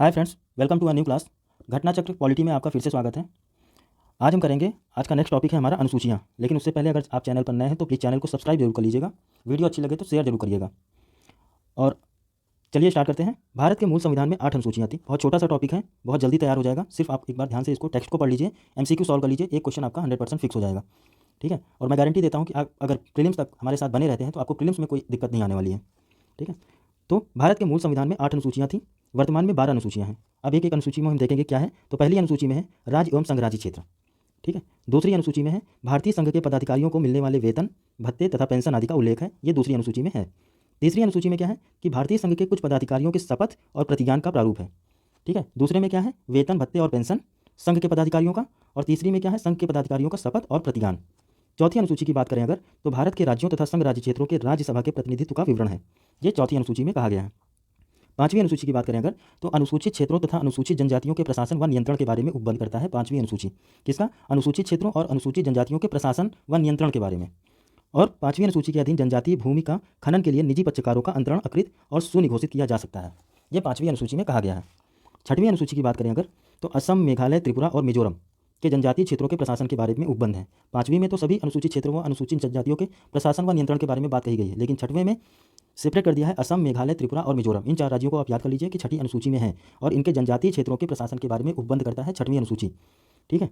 Hi friends, welcome to a new class. Ghatna Chakra polity में आपका फिर से स्वागत है। आज हम करेंगे, आज का नेक्स्ट टॉपिक है हमारा अनुसूचियाँ। लेकिन उससे पहले अगर आप चैनल पर नए हैं तो प्लीज़ चैनल को सब्सक्राइब जरूर कर लीजिएगा। वीडियो अच्छी लगे तो शेयर जरूर करिएगा। और चलिए स्टार्ट करते हैं। भारत के मूल संविधान में 8 अनुसूचियाँ थी। बहुत छोटा सा टॉपिक है, बहुत जल्दी तैयार हो जाएगा। सिर्फ आप एक बार ध्यान से इसको टेक्स्ट को पढ़ लीजिए, MCQ सॉल्व कर लीजिए, एक क्वेश्चन आपका 100% फिक्स हो जाएगा। ठीक है। और मैं गारंटी देता हूँ कि आप अगर प्रीलिम्स तक हमारे साथ बने रहते हैं तो आपको प्रीलिम्स में कोई दिक्कत नहीं आने वाली है। ठीक है। तो भारत के मूल संविधान में 8 अनुसूचियाँ थीं। वर्तमान में 12 अनुसूचियाँ हैं। अब एक एक अनुसूची में हम देखेंगे क्या है। तो पहली अनुसूची में है राज्य एवं संघ राज्य क्षेत्र। ठीक है। दूसरी अनुसूची में है भारतीय संघ के पदाधिकारियों को मिलने वाले वेतन, भत्ते तथा पेंशन आदि का उल्लेख है। ये दूसरी अनुसूची में है। तीसरी अनुसूची में क्या है कि भारतीय संघ के कुछ पदाधिकारियों के शपथ और प्रतिज्ञान का प्रारूप है। ठीक है। दूसरे में क्या है, वेतन, भत्ते और पेंशन संघ के पदाधिकारियों का। और तीसरी में क्या है, संघ के पदाधिकारियों का शपथ और प्रतिज्ञान। चौथी अनुसूची की बात करें अगर, तो भारत के राज्यों तथा संघ राज्य क्षेत्रों के राज्यसभा के प्रतिनिधित्व का विवरण है। ये चौथी अनुसूची में कहा गया है। पांचवीं अनुसूची की बात करें अगर, तो अनुसूचित क्षेत्रों तथा अनुसूचित जनजातियों के प्रशासन व नियंत्रण के बारे में उपबंध करता है पांचवीं अनुसूची। किसका? अनुसूचित क्षेत्रों और अनुसूचित जनजातियों के प्रशासन व नियंत्रण के बारे में। और पांचवीं अनुसूची के अधीन जनजातीय भूमि का खनन के लिए निजी पक्षकारों का अंतरण अकृत और सुनिघोषित किया जा सकता है। यह पांचवीं अनुसूची में कहा गया है। छठवीं अनुसूची की बात करें अगर, तो असम, मेघालय, त्रिपुरा और मिजोरम के जनजातीय क्षेत्रों के प्रशासन के बारे में उपबंध है। पांचवीं में तो सभी अनुसूचित क्षेत्रों व अनुसूचित जनजातियों के प्रशासन व नियंत्रण के बारे में बात कही गई है, लेकिन छठवें में सेपरेट कर दिया है असम, मेघालय, त्रिपुरा और मिजोरम। इन 4 राज्यों को आप याद कर लीजिए कि छठी अनुसूची में है और इनके जनजातीय क्षेत्रों के प्रशासन के बारे में उपबंध करता है छठवीं अनुसूची। ठीक है।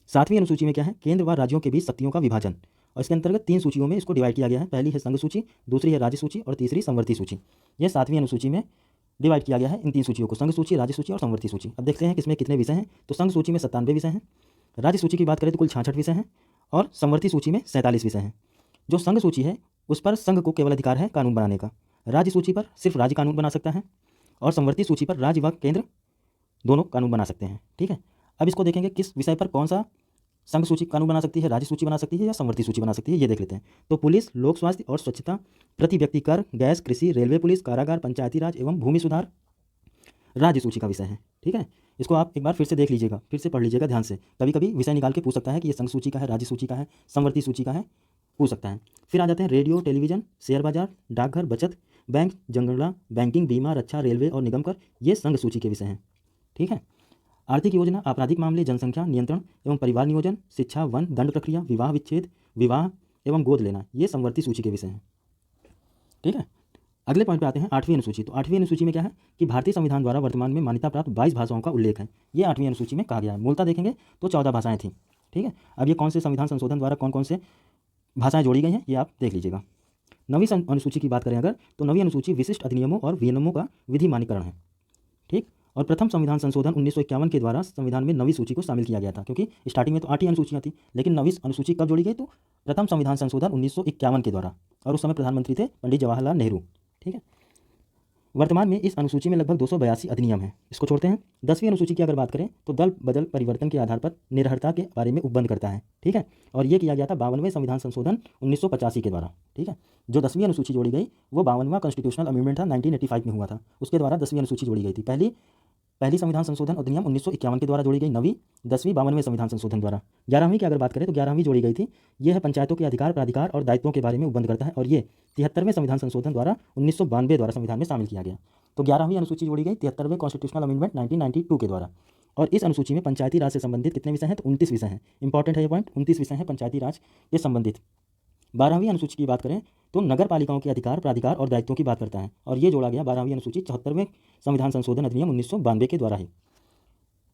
सातवीं अनुसूची में क्या है, केंद्र व राज्यों के बीच शक्तियों का विभाजन। और इसके अंतर्गत 3 सूचियों में इसको डिवाइड किया गया है। पहली है संघ सूची, दूसरी है राज्य सूची और तीसरी संवर्ती सूची। यह सातवीं अनुसूची में डिवाइड किया गया है इन 3 सूचियों को, संघ सूची, राज्य सूची और संवर्ती सूची। अब देखते हैं कि इसमें कितने विषय हैं। तो संघ सूची में 97 विषय हैं। राज्य सूची की बात करें तो कुल 66 विषय हैं। और संवर्ती सूची में 47 विषय हैं। जो संघ सूची है उस पर संघ को केवल अधिकार है कानून बनाने का। राज्य सूची पर सिर्फ राज्य कानून बना सकता है। और संवर्ती सूची पर राज्य व केंद्र दोनों कानून बना सकते हैं। ठीक है। अब इसको देखेंगे किस विषय पर कौन सा संघ सूची कानून बना सकती है, राज्य सूची बना सकती है या संवर्ती सूची बना सकती है, ये देख लेते हैं। तो पुलिस, लोक स्वास्थ्य और स्वच्छता, प्रति व्यक्ति कर, गैस, कृषि, रेलवे पुलिस, कारागार, पंचायती राज एवं भूमि सुधार राज्य सूची का विषय है। ठीक है। इसको आप एक बार फिर से देख लीजिएगा, फिर से पढ़ लीजिएगा ध्यान से। कभी कभी विषय निकाल के पूछ सकता है कि ये संघ सूची का है, राज्य सूची का है, संवर्ती सूची का है, पूछ सकता है। फिर आ जाते हैं रेडियो, टेलीविजन, शेयर बाजार, डाकघर, बचत बैंक, जनगणना, बैंकिंग, बीमा, रक्षा, रेलवे और निगम कर, ये संघ सूची के विषय हैं। ठीक है। आर्थिक योजना, आपराधिक मामले, जनसंख्या नियंत्रण एवं परिवार नियोजन, शिक्षा, वन, दंड प्रक्रिया, विवाह विच्छेद, विवाह एवं गोद लेना, ये संवर्ती सूची के विषय हैं। ठीक है। अगले पॉइंट पे आते हैं, 8वीं अनुसूची। तो 8वीं अनुसूची में क्या है कि भारतीय संविधान द्वारा वर्तमान में मान्यता प्राप्त 22 भाषाओं का उल्लेख है। ये 8वीं अनुसूची में कहा गया है। मूलतः देखेंगे तो 14 भाषाएं थी। ठीक है। अब ये कौन से संविधान संशोधन द्वारा कौन कौन से भाषाएं जोड़ी गई हैं ये आप देख लीजिएगा। 9वीं अनुसूची की बात करें अगर, तो 9वीं अनुसूची विशिष्ट अधिनियमों और विनियमों का विधि मान्यकरण है। ठीक। और प्रथम संविधान संशोधन 1951 के द्वारा संविधान में 9वीं सूची को शामिल किया गया था, क्योंकि स्टार्टिंग में तो 8 ही अनुसूचियाँ थी, लेकिन 9वीं अनुसूची कब जोड़ी गई, तो प्रथम संविधान संशोधन 1951 के द्वारा। और उस समय प्रधानमंत्री थे पंडित जवाहरलाल नेहरू। ठीक है। वर्तमान में इस अनुसूची में लगभग 282 अधिनियम हैं। इसको छोड़ते हैं। 10वीं अनुसूची की अगर बात करें तो दल बदल परिवर्तन के आधार पर निरर्हता के बारे में उपबंध करता है। ठीक है। और ये किया गया था 52वें संविधान संशोधन 1985 के द्वारा। ठीक है। जो 10वीं अनुसूची जोड़ी गई वो 52वां कॉन्स्टिट्यूशनल अमेंडमेंट था, 1985 में हुआ था। उसके द्वारा 10वीं अनुसूची जोड़ी गई थी। पहली संविधान संशोधन अधिनियम 1951 के द्वारा जोड़ी गई 9वीं, 10वीं 52वें संविधान संशोधन द्वारा। 11वीं की अगर बात करें तो 11वीं जोड़ी गई थी। यह है पंचायतों के अधिकार, प्राधिकार और दायित्वों के बारे में उपबंध करता है। और ये 73वें संविधान संशोधन द्वारा 1992 द्वारा संविधान में शामिल किया गया। तो 11वीं अनुसूची जोड़ी गई 73वें कॉन्स्टिट्यूशनल अमेंडमेंट 1992 के द्वारा। और इस अनुसूची में पंचायती राज से संबंधित कितने विषय हैं, तो 29 विषय हैं। इंपॉर्टेंट है ये पॉइंट, 29 विषय हैं पंचायती राज से संबंधित। 12वीं अनुसूची की बात करें तो नगर पालिकाओं के अधिकार, प्राधिकार और दायित्वों की बात करता है। और ये जोड़ा गया 12वीं अनुसूची 74वें संविधान संशोधन अधिनियम 1992 के द्वारा ही।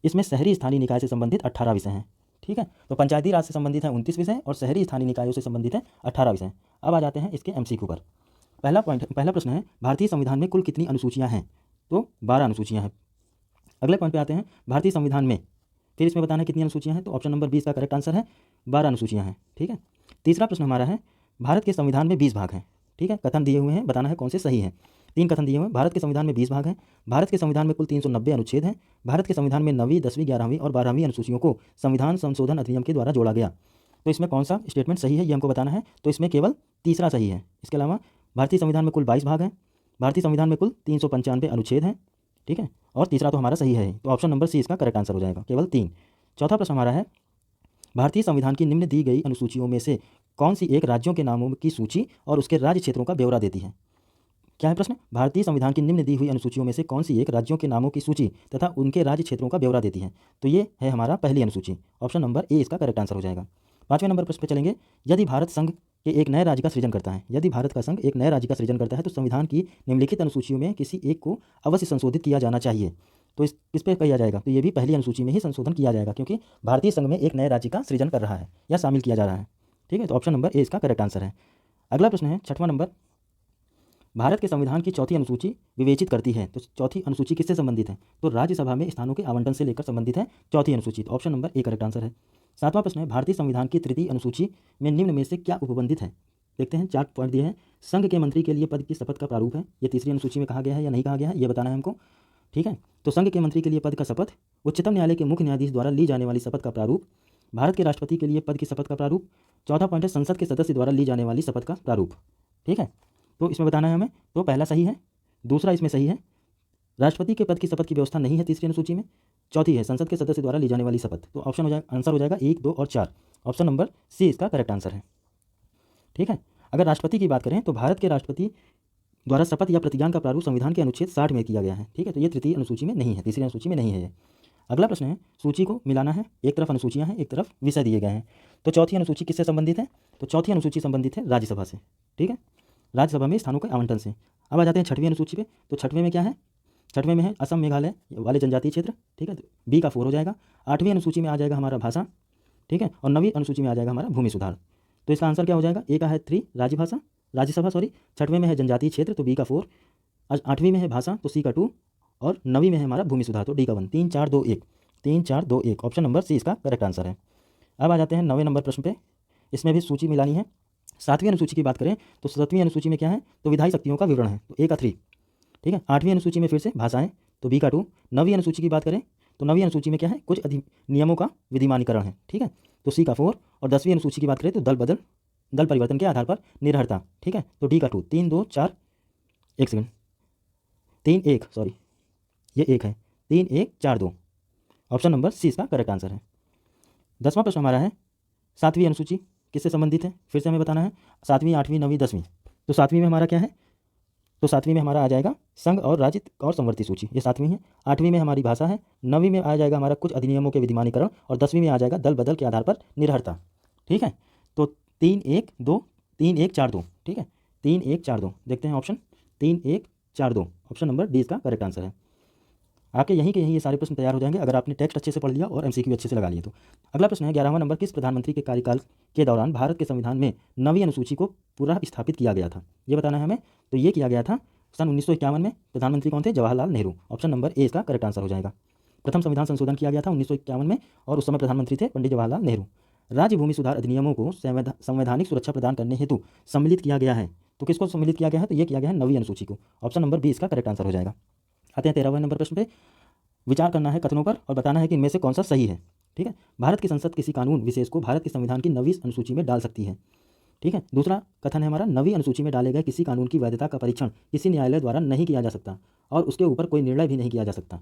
इसमें शहरी स्थानीय निकाय से संबंधित 18 विषय हैं। ठीक है। तो पंचायती राज से संबंधित है 29 विषय और शहरी स्थानीय निकायों से संबंधित है 18 विषय। अब आ जाते हैं इसके MCQ पर। पहला प्रश्न है, भारतीय संविधान में कुल कितनी अनुसूचियां हैं, तो 12 अनुसूचियां हैं। अगले पॉइंट पे आते हैं, भारतीय संविधान में फिर इसमें बताना है कितनी अनुसूचियां हैं, तो ऑप्शन नंबर 20 का करेक्ट आंसर है 12 अनुसूचियां हैं। ठीक है। तीसरा प्रश्न हमारा है, भारत के संविधान में 20 भाग हैं। ठीक है। कथन दिए हुए हैं, बताना है कौन से सही हैं। 3 कथन दिए हुए हैं। भारत के संविधान में 20 भाग हैं। भारत के संविधान में कुल 390 अनुच्छेद हैं। भारत के संविधान में 9वीं, 10वीं, 11वीं और 12वीं अनुसूचियों को संविधान संशोधन अधिनियम के द्वारा जोड़ा गया। तो इसमें कौन सा स्टेटमेंट सही है ये हमको बताना है। तो इसमें केवल तीसरा सही है। इसके अलावा भारतीय संविधान में कुल 22 भाग हैं। भारतीय संविधान में कुल 395 अनुच्छेद हैं। ठीक है। और तीसरा तो हमारा सही है, तो ऑप्शन नंबर सी इसका करेक्ट आंसर हो जाएगा, केवल 3। चौथा प्रश्न हमारा है, भारतीय संविधान की निम्न दी गई अनुसूचियों में से कौन सी एक राज्यों के नामों की सूची और उसके राज्य क्षेत्रों का ब्यौरा देती है। क्या है प्रश्न? भारतीय संविधान की निम्न दी हुई अनुसूचियों में से कौन सी एक राज्यों के नामों की सूची तथा उनके राज्य क्षेत्रों का ब्यौरा देती है? तो ये है हमारा पहली अनुसूची। ऑप्शन नंबर ए इसका करेक्ट आंसर हो जाएगा। 5वें नंबर प्रश्न पे चलेंगे। यदि भारत संघ के एक नए राज्य का सृजन करता है, यदि भारत का संघ एक नए राज्य का सृजन करता है तो संविधान की निम्नलिखित अनुसूचियों में किसी एक को अवश्य संशोधित किया जाना चाहिए। तो इस किस पे किया जाएगा? तो ये भी पहली अनुसूची में ही संशोधन किया जाएगा, क्योंकि भारतीय संघ में एक नए राज्य का सृजन कर रहा है या शामिल किया जा रहा है। ठीक है, तो ऑप्शन नंबर ए इसका करेक्ट आंसर है। अगला प्रश्न है 6वां नंबर। भारत के संविधान की चौथी अनुसूची विवेचित करती है, तो चौथी अनुसूची किससे संबंधित है? तो राज्यसभा में स्थानों के आवंटन से लेकर संबंधित है चौथी अनुसूची। तो option number A correct answer है। 7वां प्रश्न है। भारतीय संविधान की तृतीय अनुसूची में निम्न में से क्या उपबंधित है? देखते हैं, 4 पॉइंट दिए हैं। संघ के मंत्री के लिए पद की शपथ का प्रारूप है, ये तीसरी अनुसूची में कहा गया है या नहीं कहा गया है, ये बताना है हमको। ठीक है, तो संघ के मंत्री के लिए पद का शपथ, उच्चतम न्यायालय के मुख्य न्यायाधीश द्वारा ली जाने वाली शपथ का प्रारूप, भारत के राष्ट्रपति के लिए पद की शपथ का प्रारूप। चौथा पॉइंट है संसद के सदस्य द्वारा ली जाने वाली शपथ का प्रारूप। ठीक है, तो इसमें बताना है हमें। तो पहला सही है, दूसरा इसमें सही है, राष्ट्रपति के पद की शपथ की व्यवस्था नहीं है तीसरी अनुसूची में। चौथी है संसद के सदस्य द्वारा ली जाने वाली शपथ। तो ऑप्शन हो जाएगा, आंसर हो जाएगा 1, 2 और 4। ऑप्शन नंबर सी इसका करेक्ट आंसर है। ठीक है, अगर राष्ट्रपति की बात करें तो भारत के राष्ट्रपति द्वारा शपथ या प्रतिज्ञान का प्रारूप संविधान के अनुच्छेद 60 में किया गया है। ठीक है, तो ये तृतीय अनुसूची में नहीं है, तीसरी अनुसूची में नहीं है ये। अगला प्रश्न है, सूची को मिलाना है, एक तरफ अनुसूचियां हैं, एक तरफ विषय दिए गए हैं। तो चौथी अनुसूची किससे संबंधित है? तो चौथी अनुसूची संबंधित है राज्यसभा से। ठीक है, राज्यसभा में स्थानों के आवंटन से। अब आ जाते हैं 6वीं अनुसूची पे। तो 6वें में क्या है? 6वें में है असम मेघालय वाले जनजातीय क्षेत्र। ठीक है, तो बी का 4 हो जाएगा। 8वीं अनुसूची में आ जाएगा हमारा भाषा। ठीक है, और 9वीं अनुसूची में आ जाएगा हमारा भूमि सुधार। तो इसका आंसर क्या हो जाएगा? ए का है 3 राज्यसभा सॉरी। 6वें में है जनजातीय क्षेत्र, तो बी का 4। 8वीं में है भाषा, तो सी का 2। और 9वीं में है हमारा भूमि सुधार, तो डी का 1। 3, 4, 2, 1। 3, 4, 2, 1। ऑप्शन नंबर सी इसका करेक्ट आंसर है। अब आ जाते हैं 9वें नंबर प्रश्न पे। इसमें भी सूची मिलानी है। 7वीं अनुसूची की बात करें तो 7वीं अनुसूची में क्या है? तो विधायी शक्तियों का विवरण है, तो ए का 3। ठीक है, 8वीं अनुसूची में फिर से भाषाएं, तो बी का 2। 9वीं अनुसूची की बात करें तो 9वीं अनुसूची में क्या है? कुछ नियमों का विधिमानीकरण है। ठीक है, तो सी का 4। और 10वीं अनुसूची की बात करें तो दल परिवर्तन के आधार पर निर्भरता। ठीक है, तो डी का 2। 3, 2, 4, 1 सेकंड, 3, 1 सॉरी, ये 1 है। 3, 1, 4, 2। ऑप्शन नंबर सी इसका करेक्ट आंसर है। 10वां प्रश्न हमारा है 7वीं अनुसूची किससे संबंधित है? फिर से हमें बताना है 7वीं, 8वीं, 9वीं, 10वीं। तो 7वीं में हमारा क्या है? तो 7वीं में हमारा आ जाएगा संघ और राज्य और संवर्ती सूची, ये 7वीं है। 8वीं में हमारी भाषा है। 9वीं में आ जाएगा हमारा कुछ अधिनियमों के विधिमानीकरण। और 10वीं में आ जाएगा दल बदल के आधार पर निर्भरता। ठीक है, तो 3, 1, 2, 3, 1, 4, 2। ठीक है, 3, 1, 4, 2। देखते हैं ऑप्शन 3, 1, 4, 2। ऑप्शन नंबर डी इसका करेक्ट आंसर है। आपके यहीं के यहीं ये सारे प्रश्न तैयार हो जाएंगे अगर आपने टेक्स्ट अच्छे से पढ़ लिया और एमसीक्यू अच्छे से लगा लिए तो। अगला प्रश्न है 11वां नंबर। किस प्रधानमंत्री के कार्यकाल के दौरान भारत के संविधान में 9वीं अनुसूची को पूरा स्थापित किया गया था? ये बताना है हमें। तो ये किया गया था सन 1951 में। प्रधानमंत्री कौन थे? Jawaharlal Nehru. Option number A इसका करेक्ट आंसर हो जाएगा। प्रथम संविधान संशोधन किया गया था 1951 में और उस समय प्रधानमंत्री थे पंडित जवाहरलाल नेहरू। राज्य भूमि सुधार अधिनियमों को संवैधानिक सुरक्षा प्रदान करने हेतु सम्मिलित किया गया है। तो किसको सम्मिलित किया गया है? तो ये किया गया है 9वीं अनुसूची को। ऑप्शन नंबर बी इसका करेक्ट आंसर हो जाएगा। आते हैं 13वें नंबर प्रश्न पे। विचार करना है कथनों पर और बताना है कि इनमें से कौन सा सही है। ठीक है, भारत की संसद किसी कानून विशेष को भारत के संविधान की 9वीं अनुसूची में डाल सकती है। ठीक है, दूसरा कथन है हमारा 9वीं अनुसूची में डाले गए किसी कानून की वैधता का परीक्षण किसी न्यायालय द्वारा नहीं किया जा सकता और उसके ऊपर कोई निर्णय भी नहीं किया जा सकता।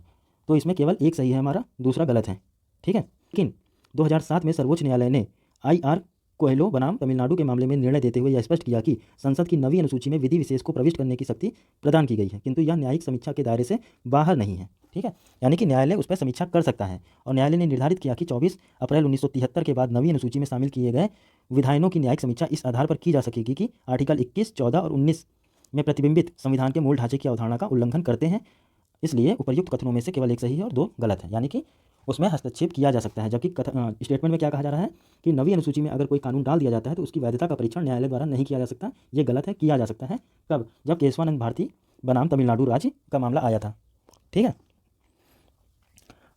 तो इसमें केवल एक सही है हमारा, दूसरा गलत है। ठीक है, लेकिन 2007 में सर्वोच्च न्यायालय ने IR कोहेलो बनाम तमिलनाडु के मामले में निर्णय देते हुए यह स्पष्ट किया कि संसद की 9वीं अनुसूची में विधि विशेष को प्रविष्ट करने की शक्ति प्रदान की गई है, किंतु यह न्यायिक समीक्षा के दायरे से बाहर नहीं है। ठीक है, यानी कि न्यायालय उस पर समीक्षा कर सकता है और न्यायालय ने निर्धारित किया कि 24 अप्रैल 1973 के बाद 9वीं अनुसूची में शामिल किए गए विधायनों की न्यायिक समीक्षा इस आधार पर की जा सकेगी कि आर्टिकल 21, 14 और 19 में प्रतिबिंबित संविधान के मूल ढांचे की अवधारणा का उल्लंघन करते हैं। इसलिए उपर्युक्त कथनों में से केवल एक सही है और 2 गलत है, यानी कि उसमें हस्तक्षेप किया जा सकता है। जबकि स्टेटमेंट में क्या कहा जा रहा है कि 9वीं अनुसूची में अगर कोई कानून डाल दिया जाता है तो उसकी वैधता का परीक्षण न्यायालय द्वारा नहीं किया जा सकता। ये गलत है, किया जा सकता है। कब? जब केशवानंद भारती बनाम तमिलनाडु राज्य का मामला आया था। ठीक है,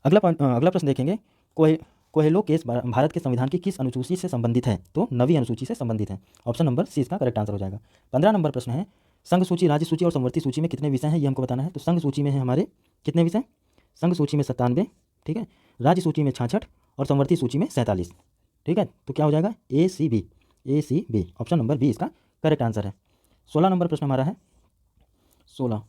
अगला प्रश्न देखेंगे। कोहेलो केस भारत के संविधान की किस अनुसूची से संबंधित है? तो 9वीं अनुसूची से संबंधित है। ऑप्शन नंबर सी इसका करेक्ट आंसर हो जाएगा। 15 नंबर प्रश्न है संघ सूची, राज्य सूची और संवर्ती सूची में कितने विषय हैं, ये हमको बताना है। तो संघ सूची में है हमारे कितने विषय? संघ सूची में 97। ठीक है, राज्य सूची में 66 और संवर्ती सूची में 47। ठीक है, तो क्या हो जाएगा? ACB। ऑप्शन नंबर बी इसका करेक्ट आंसर है। 16 नंबर प्रश्न हमारा है 16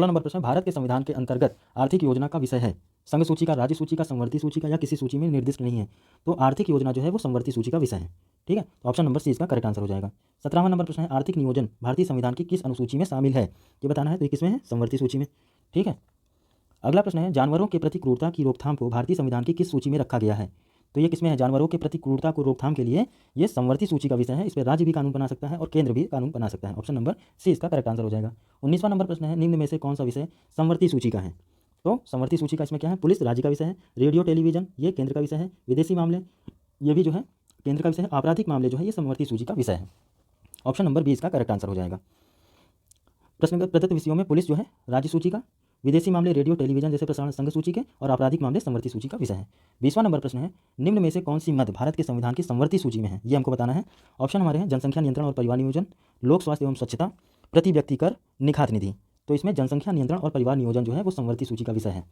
नंबर प्रश्न। भारत के संविधान के अंतर्गत आर्थिक योजना का विषय है संघ सूची का, राज्य सूची का, संवर्ती सूची का या किसी सूची में निर्दिष्ट नहीं है तो आर्थिक योजना जो है वो संवर्ती सूची का विषय है। ठीक है, तो ऑप्शन नंबर सी इसका करेक्ट आंसर हो जाएगा। 17वां नंबर प्रश्न है, आर्थिक नियोजन भारतीय संविधान की किस अनुसूची में शामिल है, ये बताना है। तो ये किसमें है, संवर्ती सूची में। ठीक है, अगला प्रश्न है, जानवरों के प्रति क्रूरता की रोकथाम को भारतीय संविधान की किस सूची में रखा गया है। तो ये किसमें है, जानवरों के प्रति क्रूरता को रोकथाम के लिए ये संवर्ती सूची का विषय है। इस पर राज्य भी कानून बना सकता है और केंद्र भी कानून बना सकता है। ऑप्शन नंबर सी इसका करेक्ट आंसर हो जाएगा। 19वां नंबर प्रश्न है, निम्न में से कौन सा विषय संवर्ती सूची का है। तो संवर्ती सूची का इसमें क्या है, पुलिस राज्य का विषय है, रेडियो टेलीविजन ये केंद्र का विषय है, विदेशी मामले ये भी जो है केंद्र का विषय है, आपराधिक मामले जो है ये संवर्ती सूची का विषय है। ऑप्शन नंबर बी इसका करेक्ट आंसर हो जाएगा। प्रश्न प्रदत्त विषयों में पुलिस जो है राज्य सूची का, विदेशी मामले रेडियो टेलीविजन जैसे प्रसारण संघ सूची के और आपराधिक मामले संवर्ती सूची का विषय है। 20वां नंबर प्रश्न है, निम्न में से कौन सी मद भारत के संविधान की संवर्ती सूची में है, ये हमको बताना है। ऑप्शन हमारे हैं जनसंख्या नियंत्रण और परिवार नियोजन, लोक स्वास्थ्य एवं स्वच्छता, प्रति व्यक्ति कर, निखात निधि। तो इसमें जनसंख्या नियंत्रण और परिवार नियोजन जो है वो संवर्ती सूची का विषय है।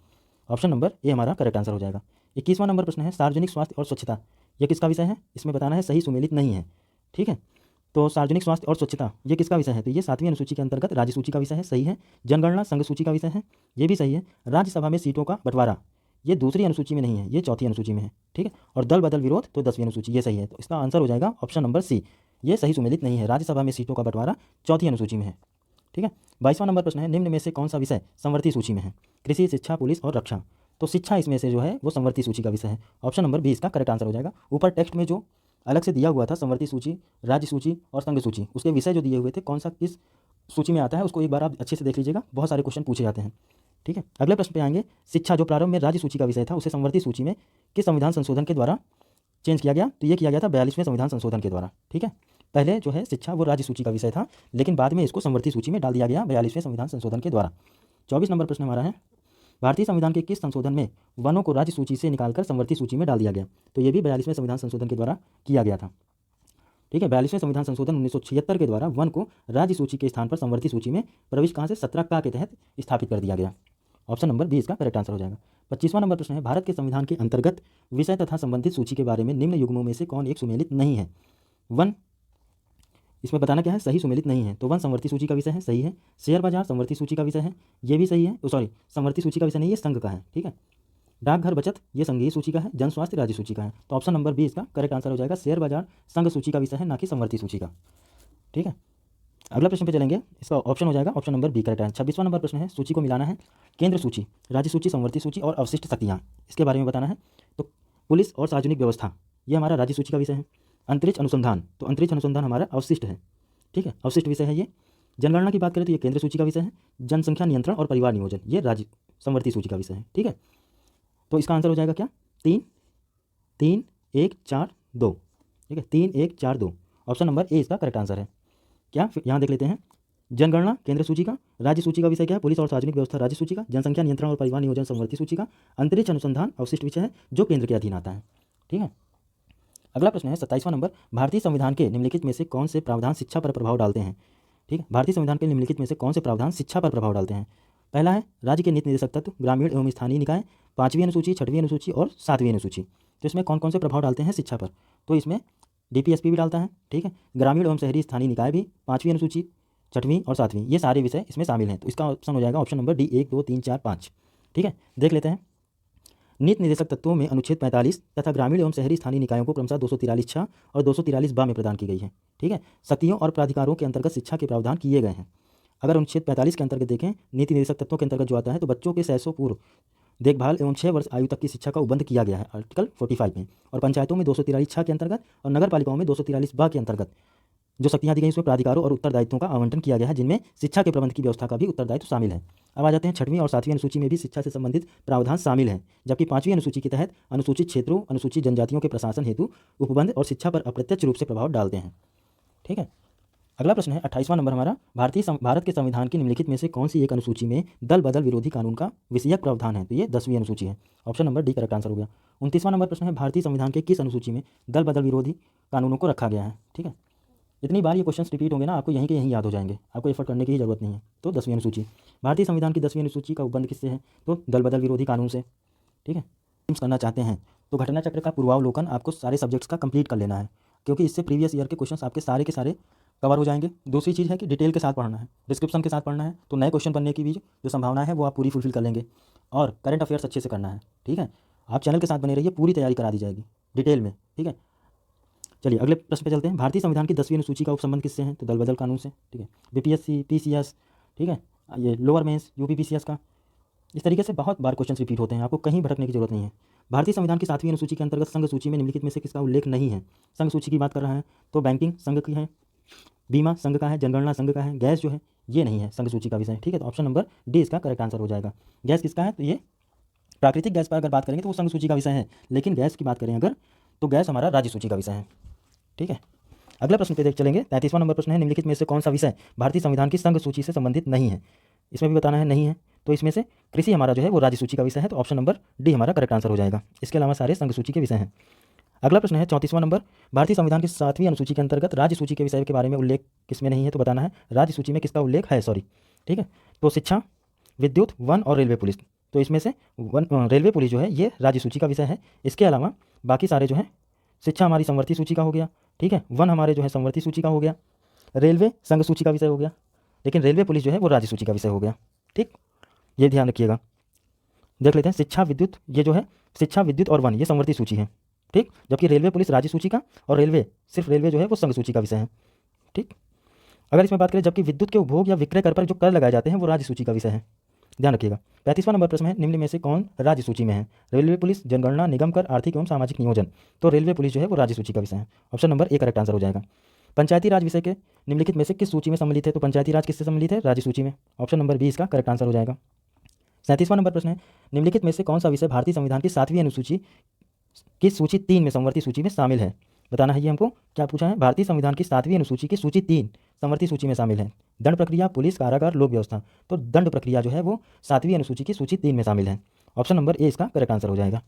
ऑप्शन नंबर ए हमारा करेक्ट आंसर हो जाएगा। 21वां नंबर प्रश्न है, सार्वजनिक स्वास्थ्य और स्वच्छता ये किसका विषय है, इसमें बताना है सही सुमेलित नहीं है। ठीक है, तो सार्वजनिक स्वास्थ्य और स्वच्छता ये किसका विषय है, तो ये 7वीं अनुसूची के अंतर्गत राज्य सूची का विषय है, सही है। जनगणना संघ सूची का विषय है, ये भी सही है। राज्यसभा में सीटों का बंटवारा ये दूसरी अनुसूची में नहीं है, ये चौथी अनुसूची में है। ठीक है, और दल बदल विरोध तो 10वीं अनुसूची, ये सही है। तो इसका आंसर हो जाएगा ऑप्शन नंबर सी, ये सही सुमेलित नहीं है। राज्यसभा में सीटों का बंटवारा चौथी अनुसूची में है। ठीक है, 22वां नंबर प्रश्न है, निम्न में से कौन सा विषय संवर्ती सूची में है, कृषि, शिक्षा, पुलिस और रक्षा। तो शिक्षा इसमें से जो है वो संवर्ती सूची का विषय है। ऑप्शन नंबर बी इसका करेक्ट आंसर हो जाएगा। ऊपर टेक्स्ट में जो अलग से दिया हुआ था संवर्ती सूची, राज्य सूची और संघ सूची, उसके विषय जो दिए हुए थे कौन सा किस सूची में आता है उसको एक बार आप अच्छे से देख लीजिएगा, बहुत सारे क्वेश्चन पूछे जाते हैं। ठीक है, अगले प्रश्न पे आएंगे, शिक्षा जो प्रारंभ में राज्य सूची का विषय था उसे संवर्ती सूची में किस संविधान संशोधन के द्वारा चेंज किया गया, तो ये किया गया था 42वें संविधान संशोधन के द्वारा। ठीक है, पहले जो है शिक्षा वो राज्य सूची का विषय था, लेकिन बाद में इसको संवर्ती सूची में डाल दिया गया 42वें संविधान संशोधन के द्वारा। 24 नंबर प्रश्न हमारा है, भारतीय संविधान के किस संशोधन में वनों को राज्य सूची से निकालकर संवर्ती सूची में डाल दिया गया, तो ये भी 42वें संविधान संशोधन के द्वारा किया गया था। ठीक है, 42वें संविधान संशोधन 1976 के द्वारा वन को राज्य सूची के स्थान पर संवर्ती सूची में प्रविष्ट कहाँ से 17 का के तहत स्थापित कर दिया गया। ऑप्शन नंबर बी इसका करेक्ट आंसर हो जाएगा। 25वां नंबर प्रश्न है, भारत के संविधान के अंतर्गत विषय तथा संबंधित सूची के बारे में निम्न युग्मों में से कौन एक सुमेलित नहीं है। वन इसमें बताना क्या है, सही सुमेलित नहीं है। तो वन संवर्ती सूची का विषय है, सही है। शेयर बाजार संवर्ती सूची का विषय है, ये भी सही है। सॉरी, संवर्ती सूची का विषय नहीं, ये संघ का है। ठीक है, डाकघर बचत ये संघीय सूची का है, जन स्वास्थ्य राज्य सूची का है। तो ऑप्शन नंबर बी इसका करेक्ट आंसर हो जाएगा। शेयर बाजार संघ सूची का विषय है, ना कि संवर्ती सूची का। ठीक है, अगला प्रश्न पे चलेंगे, इसका ऑप्शन हो जाएगा ऑप्शन नंबर बी करेक्ट है। 26वां नंबर प्रश्न है, सूची को मिलाना है, केंद्र सूची, राज्य सूची, संवर्ती सूची और अवशिष्ट शक्तियाँ, इसके बारे में बताना है। तो पुलिस और सार्वजनिक व्यवस्था ये हमारा राज्य सूची का विषय है। अंतरिक्ष अनुसंधान, तो अंतरिक्ष अनुसंधान हमारा अवशिष्ट है। ठीक है, अवशिष्ट विषय है ये। जनगणना की बात करें तो ये केंद्र सूची का विषय है। जनसंख्या नियंत्रण और परिवार नियोजन ये राज्य संवर्ती सूची का विषय है। ठीक है, तो इसका आंसर हो जाएगा क्या, 3 3 1 4 2। ठीक है, 3 1 4 2, ऑप्शन नंबर ए इसका करेक्ट आंसर है। क्या, यहाँ देख लेते हैं, जनगणना केंद्र सूची का, राज्य सूची का विषय क्या है, पुलिस और सार्वजनिक व्यवस्था राज्य सूची का, जनसंख्या नियंत्रण और परिवार नियोजन संवर्ती सूची का, अंतरिक्ष अनुसंधान अवशिष्ट विषय है जो केंद्र के अधीन आता है। ठीक है, अगला प्रश्न है 27वां नंबर, भारतीय संविधान के निम्नलिखित में से कौन से प्रावधान शिक्षा पर प्रभाव डालते हैं। ठीक है, भारतीय संविधान के निम्नलिखित में से कौन से प्रावधान शिक्षा पर प्रभाव डालते हैं। पहला है राज्य के नीति निर्देशक तत्व, ग्रामीण एवं स्थानीय निकाय, 5वीं अनुसूची, 6वीं अनुसूची और 7वीं अनुसूची। तो इसमें कौन कौन से प्रभाव डालते हैं शिक्षा पर, तो इसमें डीपीएसपी भी डालता है। ठीक है, ग्रामीण एवं शहरी स्थानीय निकाय भी, 5वीं अनुसूची, 6वीं और 7वीं ये सारे विषय इसमें शामिल हैं। तो इसका ऑप्शन हो जाएगा ऑप्शन नंबर डी 1 2 3 4 5। ठीक है, देख लेते हैं, नीति निर्देशक तत्वों में अनुच्छेद 45 तथा ग्रामीण एवं शहरी स्थानीय निकायों को क्रमशः 243(6) और 243(ब) में प्रदान की गई है। ठीक है, शक्तियों और प्राधिकारों के अंतर्गत शिक्षा के प्रावधान किए गए हैं। अगर अनुच्छेद 45 के अंतर्गत देखें, नीति निर्देशक तत्वों के अंतर्गत जो आता है, तो बच्चों के शैशव पूर्व देखभाल एवं 6 वर्ष आयु तक की शिक्षा का उपबंध किया गया है आर्टिकल 45 में, और पंचायतों में 243(6) के अंतर्गत और नगर पालिकाओं में 243(ब) के अंतर्गत जो शक्तियाँ दी गई उसमें प्राधिकारों और उत्तरदायित्वों का आवंटन किया गया है, जिनमें शिक्षा के प्रबंध की व्यवस्था का भी उत्तरदायित्व शामिल है। अब आ जाते हैं 6वीं और 7वीं अनुसूची में भी शिक्षा से संबंधित प्रावधान शामिल हैं, जबकि 5वीं अनुसूची के तहत अनुसूचित क्षेत्रों, अनुसूचित जनजातियों के प्रशासन हेतु उपबंध और शिक्षा पर अप्रत्यक्ष रूप से प्रभाव डालते हैं। ठीक है, अगला प्रश्न है 28वां नंबर हमारा, भारत के संविधान की निम्नलिखित में से कौन सी एक अनुसूची में दल बदल विरोधी कानून का विषयक प्रावधान है, तो ये 10वीं अनुसूची है। Option number D correct answer हो गया। 29वां नंबर प्रश्न है, भारतीय संविधान के किस अनुसूची में दल बदल विरोधी कानूनों को रखा गया है। ठीक है, इतनी बार ये क्वेश्चन रिपीट होंगे ना, आपको यहीं के यहीं याद हो जाएंगे, आपको एफर्ट करने की ही जरूरत नहीं है। तो 10वीं अनुसूची, भारतीय संविधान की 10वीं अनुसूची का उपबंध किससे है, तो दल बदल विरोधी कानून से। ठीक है, करना चाहते हैं तो घटना चक्र का पूर्वावलोकन आपको सारे सब्जेक्ट्स का कंप्लीट कर लेना है, क्योंकि इससे प्रीवियस ईयर के क्वेश्चन आपके सारे के सारे कवर हो जाएंगे। दूसरी चीज़ है कि डिटेल के साथ पढ़ना है, डिस्क्रिप्शन के साथ पढ़ना है, तो नए क्वेश्चन बनने की भी जो संभावना है वो आप पूरी फुलफिल कर लेंगे। और करंट अफेयर्स अच्छे से करना है। ठीक है, आप चैनल के साथ बने रहिए, पूरी तैयारी करा दी जाएगी डिटेल में। ठीक है, चलिए अगले प्रश्न पे चलते हैं। भारतीय संविधान की 10वीं अनुसूची का उपसंबंध किससे है? तो दल बदल कानून से। ठीक है, बीपीएससी, पीसीएस, ठीक है, ये लोअर मेंस, यूपीपीसीएस का, इस तरीके से बहुत बार क्वेश्चन रिपीट होते हैं, आपको कहीं भटकने की जरूरत नहीं है। भारतीय संविधान की 7वीं अनुसूची के अंतर्गत संघ सूची में निम्नलिखित में से किसका उल्लेख नहीं है? संघ सूची की बात कर रहा है तो बैंकिंग संघ की है, बीमा संघ का है, जनगणना संघ का है, गैस जो है ये नहीं है संघ सूची का विषय। ठीक है, तो ऑप्शन नंबर डी इसका करेक्ट आंसर हो जाएगा। गैस किसका है? तो ये प्राकृतिक गैस पर अगर बात करेंगे तो वो संघ सूची का विषय है, लेकिन गैस की बात करें अगर तो गैस हमारा राज्य सूची का विषय है। ठीक है, अगला प्रश्न पे देख चलेंगे। 33वां नंबर प्रश्न है, निम्नलिखित में से कौन सा विषय भारतीय संविधान की संघ सूची से संबंधित नहीं है? इसमें भी बताना है नहीं है, तो इसमें से कृषि हमारा जो है वो राज्य सूची का विषय है, तो ऑप्शन नंबर डी हमारा करेक्ट आंसर हो जाएगा। इसके अलावा सारे संघ सूची के विषय हैं। अगला प्रश्न है 34वां नंबर, भारतीय संविधान की 7वीं अनुसूची के अंतर्गत राज्य सूची के विषय के बारे में उल्लेख किसमें नहीं है? तो बताना है राज्य सूची में किसका उल्लेख है, सॉरी। ठीक है, तो शिक्षा, विद्युत, वन और रेलवे पुलिस, तो इसमें से रेलवे पुलिस जो है ये राज्य सूची का विषय है। इसके अलावा बाकी सारे जो है, शिक्षा हमारी संवर्ती सूची का हो गया, ठीक है, वन हमारे जो है संवर्ती सूची का हो गया, रेलवे संघ सूची का विषय हो गया, लेकिन रेलवे पुलिस जो है वो राज्य सूची का विषय हो गया। ठीक, ये ध्यान रखिएगा। देख लेते हैं शिक्षा, विद्युत, ये जो है शिक्षा, विद्युत और वन ये संवर्ती सूची है। ठीक, जबकि रेलवे पुलिस राज्य सूची का और रेलवे सिर्फ रेलवे जो है वो संघ सूची का विषय है। ठीक, अगर इसमें बात करें जबकि विद्युत के उपभोग या विक्रय कर पर जो कर लगाए जाते हैं वो राज्य सूची का विषय है, ध्यान रखिएगा। 35वां नंबर प्रश्न है, निम्न में से कौन राज्य सूची में है? रेलवे पुलिस, जनगणना, निगम कर, आर्थिक एवं सामाजिक नियोजन, तो रेलवे पुलिस जो है वो राज्य सूची का विषय है। Option number A correct answer हो जाएगा। पंचायती राज विषय के निम्नलिखित में से किस सूची में सम्मिलित है? तो पंचायती राज किससे सम्मिलित है? राज्य सूची में। ऑप्शन नंबर बी इसका करेक्ट आंसर हो जाएगा। 37वां नंबर प्रश्न है, निम्नलिखित में से कौन सा विषय भारतीय संविधान की 7वीं अनुसूची की सूची 3 में संवर्ती सूची में शामिल है? बताना है ये हमको, क्या पूछा है? भारतीय संविधान की 7वीं अनुसूची की सूची 3 संवर्ती सूची में शामिल है। दंड प्रक्रिया, पुलिस, कारागार, लोक व्यवस्था, तो दंड प्रक्रिया जो है वो 7वीं अनुसूची की सूची 3 में शामिल है। ऑप्शन नंबर ए इसका करेक्ट आंसर हो जाएगा।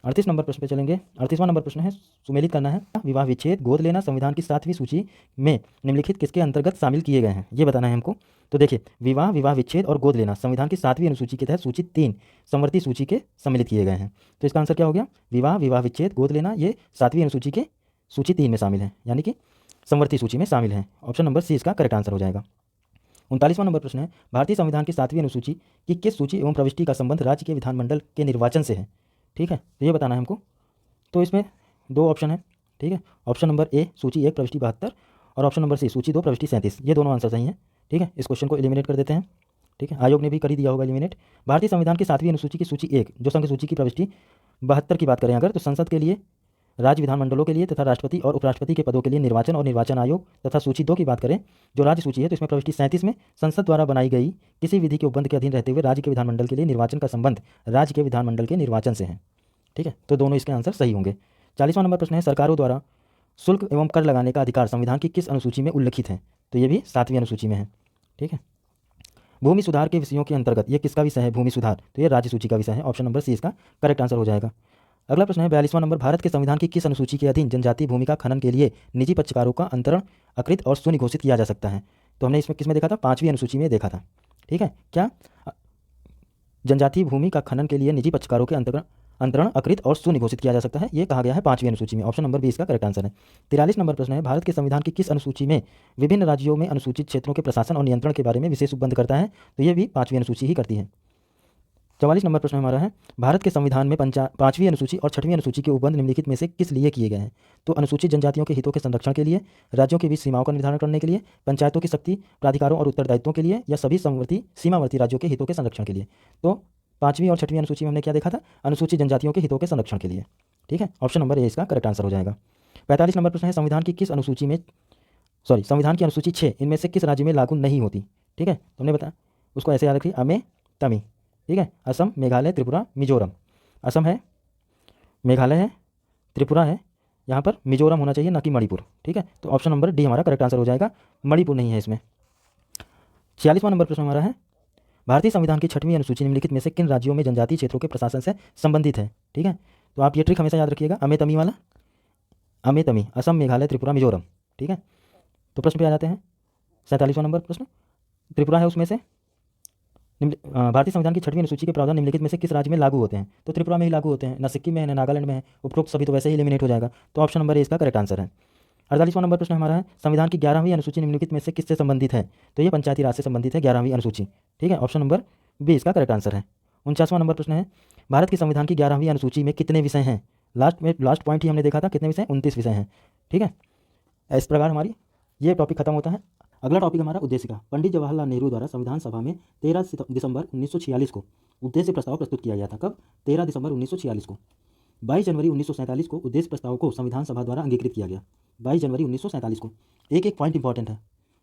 38 नंबर प्रश्न पे चलेंगे। 38वां नंबर प्रश्न है, सुमेलित करना है, विवाह विच्छेद, गोद लेना संविधान की 7वीं सूची में निम्नलिखित किसके अंतर्गत शामिल किए गए हैं? ये बताना है हमको। तो देखिए, विवाह, विवाह विच्छेद और गोद लेना संविधान की 7वीं अनुसूची के तहत सूची 3 संवर्ती सूची के सम्मिलित किए गए हैं। तो इसका आंसर क्या हो गया? विवाह, विवाह विच्छेद, गोद लेना ये 7वीं अनुसूची के सूची 3 में शामिल है, यानी कि संवर्ती सूची में शामिल है। ऑप्शन नंबर सी इसका करेक्ट आंसर हो जाएगा। 39वां नंबर प्रश्न है, भारतीय संविधान की 7वीं अनुसूची की किस सूची एवं प्रविष्टि का संबंध राज्य के विधानमंडल के निर्वाचन से है? ठीक है, तो ये बताना है हमको। तो इसमें 2 ऑप्शन है। ठीक है, ऑप्शन नंबर ए सूची 1 प्रविष्टि 72 और ऑप्शन नंबर सी सूची 2 प्रविष्टि 37, ये दोनों आंसर सही हैं। ठीक है, इस क्वेश्चन को एलिमिनेट कर देते हैं। ठीक है, आयोग ने भी कर ही दिया होगा एलिमिनेट। भारतीय संविधान की 7वीं अनुसूची की सूची 1 जो संघ सूची की प्रविष्टि 72 की बात करें अगर, तो संसद के लिए, राज्य विधानमंडलों के लिए तथा राष्ट्रपति और उपराष्ट्रपति के पदों के लिए निर्वाचन और निर्वाचन आयोग, तथा सूची 2 की बात करें जो राज्य सूची है तो इसमें प्रविष्टि 37 में संसद द्वारा बनाई गई किसी विधि के उपबंध के अधीन रहते हुए राज्य के विधानमंडल के लिए निर्वाचन का संबंध राज्य के विधानमंडल के निर्वाचन से है। ठीक है, तो दोनों इसके आंसर सही होंगे। 40वां नंबर प्रश्न है, सरकारों द्वारा शुल्क एवं कर लगाने का अधिकार संविधान की किस अनुसूची में उल्लिखित है? तो ये भी 7वीं अनुसूची में है। ठीक है, भूमि सुधार के विषयों के अंतर्गत ये किसका विषय है? भूमि सुधार, तो ये राज्य सूची का विषय है। ऑप्शन नंबर सी इसका करेक्ट आंसर हो जाएगा। अगला प्रश्न है 42वां नंबर, भारत के संविधान की किस अनुसूची के अधीन जनजातीय भूमि का खनन के लिए निजी पक्षकारों का अंतरण अकृत और शून्य घोषित किया जा सकता है? तो हमने इसमें किसमें देखा था? 5वीं अनुसूची में देखा था। ठीक है, क्या जनजातीय भूमि का खनन के लिए निजी पक्षकारों के अंतरण अकृत और शून्य घोषित किया जा सकता है, ये कहा गया है 5वीं अनुसूची में। ऑप्शन नंबर बी इसका करेक्ट आंसर है। 43 नंबर प्रश्न है, भारत के संविधान की किस अनुसूची में विभिन्न राज्यों में अनुसूचित क्षेत्रों के प्रशासन और नियंत्रण के बारे में विशेष उपबंध करता है? तो ये भी 5वीं अनुसूची ही करती है। 44 नंबर प्रश्न हमारा है, भारत के संविधान में 5वीं अनुसूची और 6वीं अनुसूची के उपबंध निम्नलिखित में से किस लिए किए गए हैं? तो अनुसूचित जनजातियों के हितों के संरक्षण के लिए, राज्यों के बीच सीमाओं का निर्धारण करने के लिए, पंचायतों की शक्ति, प्राधिकारों और उत्तरदायित्वों के लिए, या सभी सीमावर्ती राज्यों के हितों के संरक्षण के लिए? तो 5वीं और 6वीं अनुसूची में हमने क्या देखा था? अनुसूचित जनजातियों के हितों के संरक्षण के लिए। ठीक है, ऑप्शन नंबर ए इसका करेक्ट आंसर हो जाएगा। 45 नंबर प्रश्न है, संविधान की किस अनुसूची में संविधान की अनुसूची 6 इनमें से किस राज्य में लागू नहीं होती? ठीक है, तो हमने बताया उसको ऐसे याद रखिए, अमे तमी। ठीक है, असम, मेघालय, त्रिपुरा, मिजोरम। असम है, मेघालय है, त्रिपुरा है, यहाँ पर मिजोरम होना चाहिए ना कि मणिपुर। ठीक है, तो ऑप्शन नंबर डी हमारा करेक्ट आंसर हो जाएगा, मणिपुर नहीं है इसमें। 46वां नंबर प्रश्न हमारा है, भारतीय संविधान की 6वीं अनुसूची निम्नलिखित में से किन राज्यों में जनजातीय क्षेत्रों के प्रशासन से संबंधित है? ठीक है, तो आप ये ट्रिक हमेशा याद रखिएगा, अमे तमी वाला, अमे तमी, असम, मेघालय, त्रिपुरा, मिजोरम। ठीक है, तो प्रश्न पे आ जाते हैं। 47वां नंबर प्रश्न, त्रिपुरा है उसमें से, भारतीय संविधान की 6वीं अनुसूची के प्रावधान निम्नलिखित में से किस राज्य में लागू होते हैं? तो त्रिपुरा में ही लागू होते हैं, न सिक्किम में है, न नागालैंड में है, उपरोक्त सभी तो वैसे ही एलिमिनेट हो जाएगा। तो ऑप्शन नंबर ए इसका करेक्ट आंसर है। 48वां नंबर प्रश्न हमारा है, संविधान की 11वीं अनुसूची निम्नलिखित में से किससे संबंधित है? तो ये पंचायती राज से संबंधित है 11वीं अनुसूची। ठीक है, ऑप्शन नंबर बी इसका करेक्ट आंसर है। 49वां नंबर प्रश्न है, भारत के संविधान की 11वीं अनुसूची में कितने विषय हैं? लास्ट पॉइंट ही हमने देखा था, कितने विषय? 29 विषय हैं। ठीक है, इस प्रकार हमारी ये टॉपिक खत्म होता है। अगला टॉपिक हमारा उद्देशिका। पंडित जवाहरलाल नेहरू द्वारा संविधान सभा में 13 दिसंबर 1946 को उद्देश्य प्रस्ताव प्रस्तुत किया गया था। कब? 13 दिसंबर 1946 को। 22 जनवरी 1947 को उद्देश्य प्रस्ताव को संविधान सभा द्वारा अंगीकृत किया गया। 22 जनवरी 1947 को। एक एक पॉइंट इंपॉर्टेंट है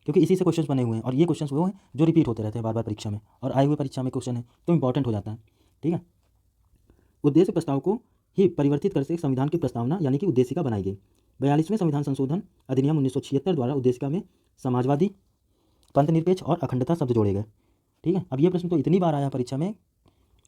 क्योंकि इसी से क्वेश्चन बने हुए हैं और ये क्वेश्चन वो हैं जो रिपीट होते रहते हैं बार बार परीक्षा में, और आए हुए परीक्षा में क्वेश्चन है तो इंपॉर्टेंट हो जाता है। ठीक है, उद्देश्य प्रस्ताव को ही परिवर्तित करके संविधान की प्रस्तावना यानी कि उद्देशिका बनाई गई। 42वें संविधान संशोधन अधिनियम 1976 द्वारा उद्देशिका में समाजवादी, पंथनिरपेक्ष और अखंडता शब्द जोड़े गए। ठीक है, अब ये प्रश्न तो इतनी बार आया परीक्षा में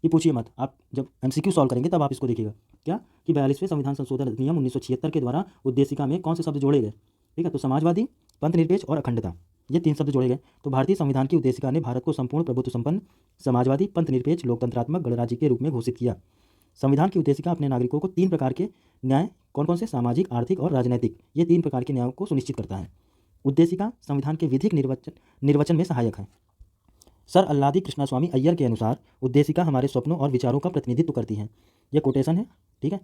कि पूछिए मत। आप जब एमसीक्यू सॉल्व करेंगे तब आप इसको देखिएगा क्या कि 42वें संविधान संशोधन अधिनियम 1976 के द्वारा उद्देशिका में कौन से शब्द जोड़े गए। ठीक है, तो समाजवादी, पंथनिरपेक्ष और अखंडता, ये 3 शब्द जोड़े गए। तो भारतीय संविधान की उद्देशिका ने भारत को संपूर्ण प्रभुत्व संपन्न, समाजवादी, पंथनिरपेक्ष, लोकतंत्रात्मक गणराज्य के रूप में घोषित किया। संविधान की उद्देशिका अपने नागरिकों को 3 प्रकार के न्याय, कौन कौन से? सामाजिक, आर्थिक और राजनैतिक, ये 3 प्रकार के न्यायों को सुनिश्चित करता है। उद्देशिका संविधान के विधिक निर्वचन में सहायक है। सर अल्लादी कृष्णास्वामी अय्यर के अनुसार उद्देशिका हमारे स्वप्नों और विचारों का प्रतिनिधित्व करती है। यह कोटेशन है। ठीक है,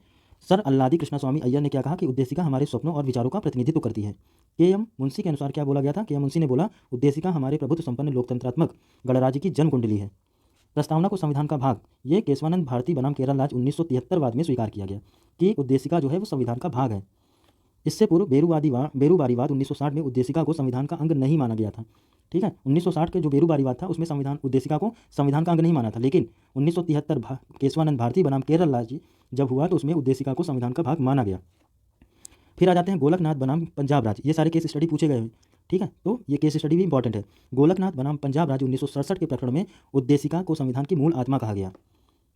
सर अल्लादी कृष्णास्वामी अय्यर ने क्या कहा कि उद्देशिका हमारे स्वप्नों और विचारों का प्रतिनिधित्व करती है। के.एम. मुंशी के अनुसार क्या बोला गया था? के.एम. मुंशी ने बोला उद्देशिका हमारे प्रभुत्व संपन्न लोकतंत्रात्मक गणराज्य की जन्म कुंडली है। प्रस्तावना को संविधान का भाग, ये केशवानंद भारती बनाम केरल राज्य 1973 बाद में स्वीकार किया गया कि उद्देशिका जो है वो संविधान का भाग है। इससे पूर्व बेरूबारीवाद 1960 में उद्देशिका को संविधान का अंग नहीं माना गया था। ठीक है, 1960 के जो बेरूबारीवाद था उसमें संविधान उद्देशिका को संविधान का अंग नहीं माना था, लेकिन 1973 केशवानंद भारती बनाम केरल राज्य जब हुआ तो उसमें उद्देशिका को संविधान का भाग माना गया। फिर आ जाते हैं गोलकनाथ बनाम पंजाब राज्य। ये सारे केस स्टडी पूछे गए हैं। ठीक है, तो ये केस स्टडी भी इंपॉर्टेंट है। गोलकनाथ बनाम पंजाब राज्य 1967 के प्रकरण में उद्देशिका को संविधान की मूल आत्मा कहा गया।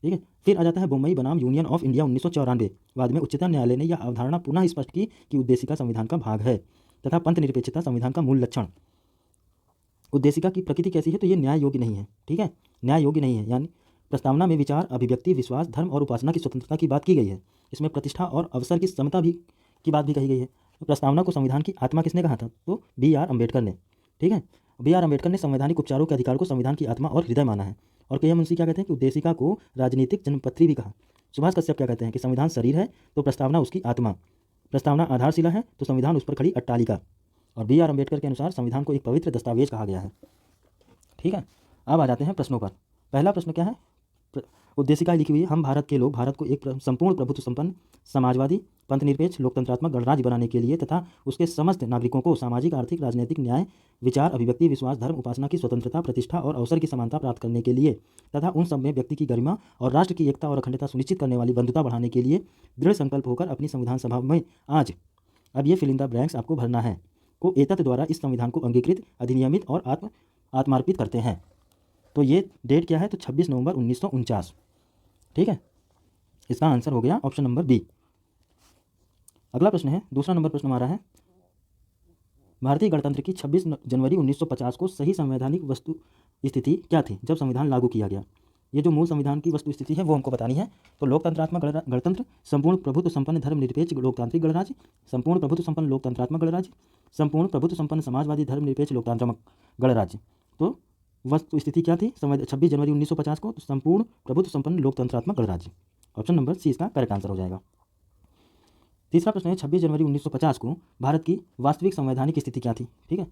ठीक है, फिर आ जाता है बम्बई बनाम यूनियन ऑफ इंडिया 1994। बाद में उच्चतम न्यायालय ने यह अवधारणा पुनः स्पष्ट की कि उद्देशिका संविधान का भाग है तथा पंथनिरपेक्षता संविधान का मूल लक्षण। उद्देशिका की प्रकृति कैसी है? तो ये न्याय योग्य नहीं है। ठीक है, न्याय योग्य नहीं है, यानी प्रस्तावना में विचार, अभिव्यक्ति, विश्वास, धर्म और उपासना की स्वतंत्रता की बात की गई है। इसमें प्रतिष्ठा और अवसर की समता भी की बात भी कही गई है। प्रस्तावना को संविधान की आत्मा किसने कहा था? तो B.R. अम्बेडकर ने। ठीक है, B.R. अम्बेडकर ने संवैधानिक उपचारों के अधिकार को संविधान की आत्मा और हृदय माना है। और के.एम. मुंशी क्या कहते हैं कि उद्देशिका को राजनीतिक जन्मपत्री भी कहा। सुभाष कश्यप क्या कहते हैं कि संविधान शरीर है तो प्रस्तावना उसकी आत्मा, प्रस्तावना आधारशिला है तो संविधान उस पर खड़ी अट्टालिका। और B.R. अम्बेडकर के अनुसार संविधान को एक पवित्र दस्तावेज कहा गया है। ठीक है, अब आ जाते हैं प्रश्नों पर। पहला प्रश्न क्या है? उद्देशिका लिखी हुई है, हम भारत के लोग भारत को एक संपूर्ण प्रभुत्व संपन्न, समाजवादी, पंथनिरपेक्ष, लोकतंत्रात्मक गणराज्य बनाने के लिए तथा उसके समस्त नागरिकों को सामाजिक, आर्थिक, राजनीतिक न्याय, विचार, अभिव्यक्ति, विश्वास, धर्म, उपासना की स्वतंत्रता, प्रतिष्ठा और अवसर की समानता प्राप्त करने के लिए तथा उन सब में व्यक्ति की गरिमा और राष्ट्र की एकता और अखंडता सुनिश्चित करने वाली बंधुता बढ़ाने के लिए दृढ़ संकल्प होकर अपनी संविधान सभा में आज, अब ये फिल इन द ब्लैंक्स आपको भरना है, को एतत् द्वारा इस संविधान को अंगीकृत, अधिनियमित और आत्मार्पित करते हैं। तो ये डेट क्या है? तो 26 नवंबर 1949। ठीक है, इसका आंसर हो गया ऑप्शन नंबर बी। अगला प्रश्न है, दूसरा नंबर प्रश्न हमारा है, भारतीय गणतंत्र की 26 जनवरी 1950 को सही संवैधानिक वस्तु स्थिति क्या थी जब संविधान लागू किया गया? ये जो मूल संविधान की वस्तु स्थिति है वो हमको बतानी है। तो लोकतंत्रात्मक गणतंत्र, संपूर्ण प्रभुत्व संपन्न धर्मनिरपेक्ष लोकतांत्रिक गणराज्य, संपूर्ण प्रभुत्व संपन्न लोकतंत्रात्मक गणराज्य, संपूर्ण प्रभुत्व संपन्न समाजवादी धर्मनिरपेक्ष लोकतांत्रिक गणराज्य। तो वस्तु स्थिति क्या थी 26 जनवरी 1950 को? तो संपूर्ण प्रभुत्व संपन्न लोकतंत्रात्मक गणराज्य। ऑप्शन नंबर सी इसका करेक्ट आंसर हो जाएगा। तीसरा प्रश्न है, 26 जनवरी 1950 को भारत की वास्तविक संवैधानिक स्थिति क्या थी? ठीक है,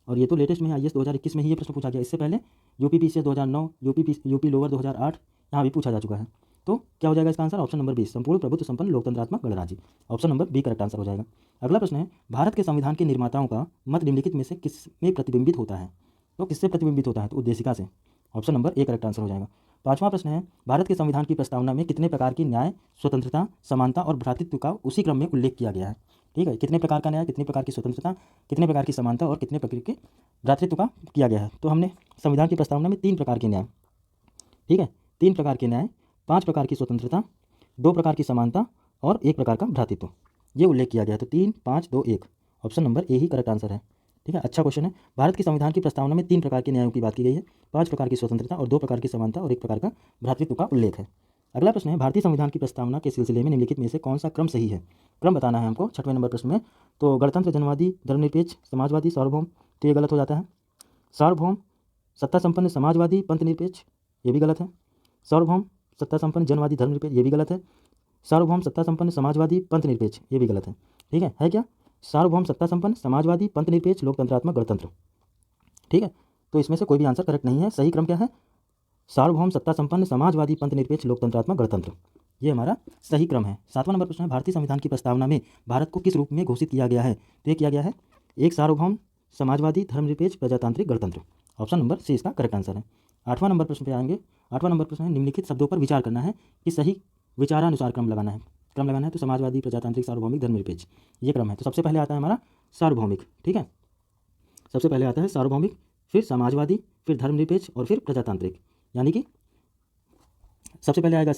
और ये तो लेटेस्ट में है, IAS 2021 में ही ये प्रश्न पूछा गया। इससे पहले यूपी PCS 2009, यूपी लोअर 2008 यहाँ भी पूछा जा चुका है। तो क्या हो जाएगा इसका आंसर? ऑप्शन नंबर बी, संपूर्ण प्रभुत्व संपन्न लोकतंत्रात्मक गणराज्य। Option number B correct answer हो जाएगा। अगला प्रश्न है, भारत के संविधान के निर्माताओं का मत निम्नलिखित में से किस में प्रतिबिंबित होता है? तो किससे प्रतिबिंबित होता है? तो उद्देशिका से। Option number A correct answer हो जाएगा। पांचवा प्रश्न है, भारत के संविधान की प्रस्तावना में कितने प्रकार की न्याय, स्वतंत्रता, समानता और भ्रातृत्व का उसी क्रम में उल्लेख किया गया है? ठीक है, कितने प्रकार का न्याय, कितने प्रकार की स्वतंत्रता, कितने प्रकार की समानता और कितने प्रकार के भ्रातृत्व का किया गया है? तो हमने संविधान की प्रस्तावना में 3 प्रकार के न्याय, ठीक है, 3 प्रकार के न्याय, 5 प्रकार की स्वतंत्रता, 2 प्रकार की समानता और 1 प्रकार का भ्रातृत्व, ये उल्लेख किया गया। तो 3, 5, 2, 1, option number A he correct answer है। ठीक है, अच्छा क्वेश्चन है। भारत की संविधान की प्रस्तावना में 3 प्रकार के न्यायों की बात की गई है, 5 प्रकार की स्वतंत्रता और 2 प्रकार की समानता और 1 प्रकार का भ्रातृत्व का उल्लेख है। अगला प्रश्न है, भारतीय संविधान की प्रस्तावना के सिलसिले में निम्नलिखित में से कौन सा क्रम सही है? क्रम बताना है हमको 6वें नंबर प्रश्न में। तो गणतंत्र, जनवादी, धर्मनिरपेक्ष, समाजवादी, सार्वभौम, तो ये गलत हो जाता है। सार्वभौम, सत्ता संपन्न, समाजवादी, पंथ निरपेक्ष, ये भी गलत है। सार्वभौम सत्ता संपन्न जनवादी धर्मनिरपेक्ष, ये भी गलत है। सार्वभौम सत्ता संपन्न समाजवादी पंथ निरपेक्ष, ये भी गलत है। ठीक है क्या? सार्वभौम सत्ता संपन्न समाजवादी पंथ निरपेक्ष लोकतंत्रात्मक गणतंत्र। ठीक है, तो इसमें से कोई भी आंसर करेक्ट नहीं है। सही क्रम क्या है? सार्वभौम सत्ता संपन्न समाजवादी पंथ निरपेक्ष लोकतंत्रात्मक गणतंत्र, ये हमारा सही क्रम है। 7वां नंबर प्रश्न है, भारतीय संविधान की प्रस्तावना में भारत को किस रूप में घोषित किया गया है? तो ये किया गया है एक सार्वभौम समाजवादी धर्मनिरपेक्ष प्रजातांत्रिक गणतंत्र। ऑप्शन नंबर सी इसका करेक्ट आंसर है। 8वां नंबर प्रश्न पे आएंगे। 8वां नंबर प्रश्न है, निम्नलिखित शब्दों पर विचार करना है कि सही विचारानुसार क्रम लगाना है। तो समाजवादी, प्रजातांत्रिक, सार्वभौमिक, धर्मनिरपेक्ष, ये क्रम है। तो सबसे पहले आता है हमारा सार्वभौमिक। ठीक है, सबसे पहले आता है सार्वभौमिक, फिर समाजवादी, फिर धर्मनिरपेक्ष और फिर प्रजातांत्रिक। यानी कि सबसे पहले आएगा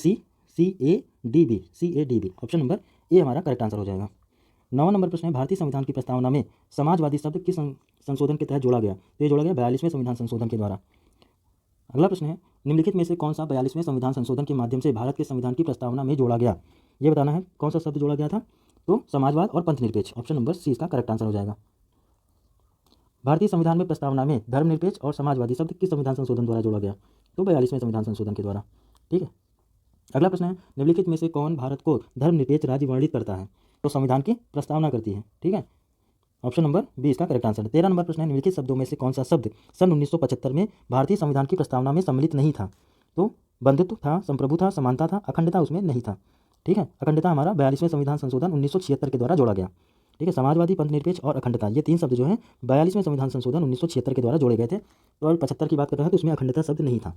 CADB। ऑप्शन नंबर ए हमारा करेक्ट आंसर हो जाएगा। 9वां नंबर प्रश्न है, भारतीय संविधान की प्रस्तावना में समाजवादी शब्द किस संशोधन के तहत जोड़ा गया? तो ये जोड़ा गया 42वें संविधान संशोधन के द्वारा। अगला प्रश्न है, निम्नलिखित में से कौन सा 42वें संविधान संशोधन के माध्यम से भारत के संविधान की प्रस्तावना में जोड़ा गया? ये बताना है कौन सा शब्द जोड़ा गया था। तो समाजवाद और पंथ निरपेक्ष, ऑप्शन नंबर सी इसका करेक्ट आंसर हो जाएगा। भारतीय संविधान में प्रस्तावना में धर्मनिरपेक्ष और समाजवादी शब्द किस संविधान संशोधन द्वारा जोड़ा गया? तो 42वें संविधान संशोधन के द्वारा। ठीक है, अगला प्रश्न है, निम्नलिखित में से कौन भारत को धर्मनिरपेक्ष राज्य वर्णित करता है? तो संविधान की प्रस्तावना करती है। ठीक है, ऑप्शन नंबर बी इसका करेक्ट आंसर है। 13 नंबर प्रश्न है, निम्नलिखित शब्दों में से कौन सा शब्द सन 1975 में भारतीय संविधान की प्रस्तावना में सम्मिलित नहीं था? तो बंधुत्व था, संप्रभु था, समानता था, अखंडता उसमें नहीं था। ठीक है, अखंडता हमारा 42वें संविधान संशोधन 1976 के द्वारा जोड़ा गया। ठीक है, समाजवादी, पंथ निरपेक्ष और अखंडता, ये 3 शब्द जो है 42वें संविधान संशोधन 1976 के द्वारा जोड़े गए थे। तो और 75 की बात कर रहे हैं तो उसमें अखंडता शब्द नहीं था।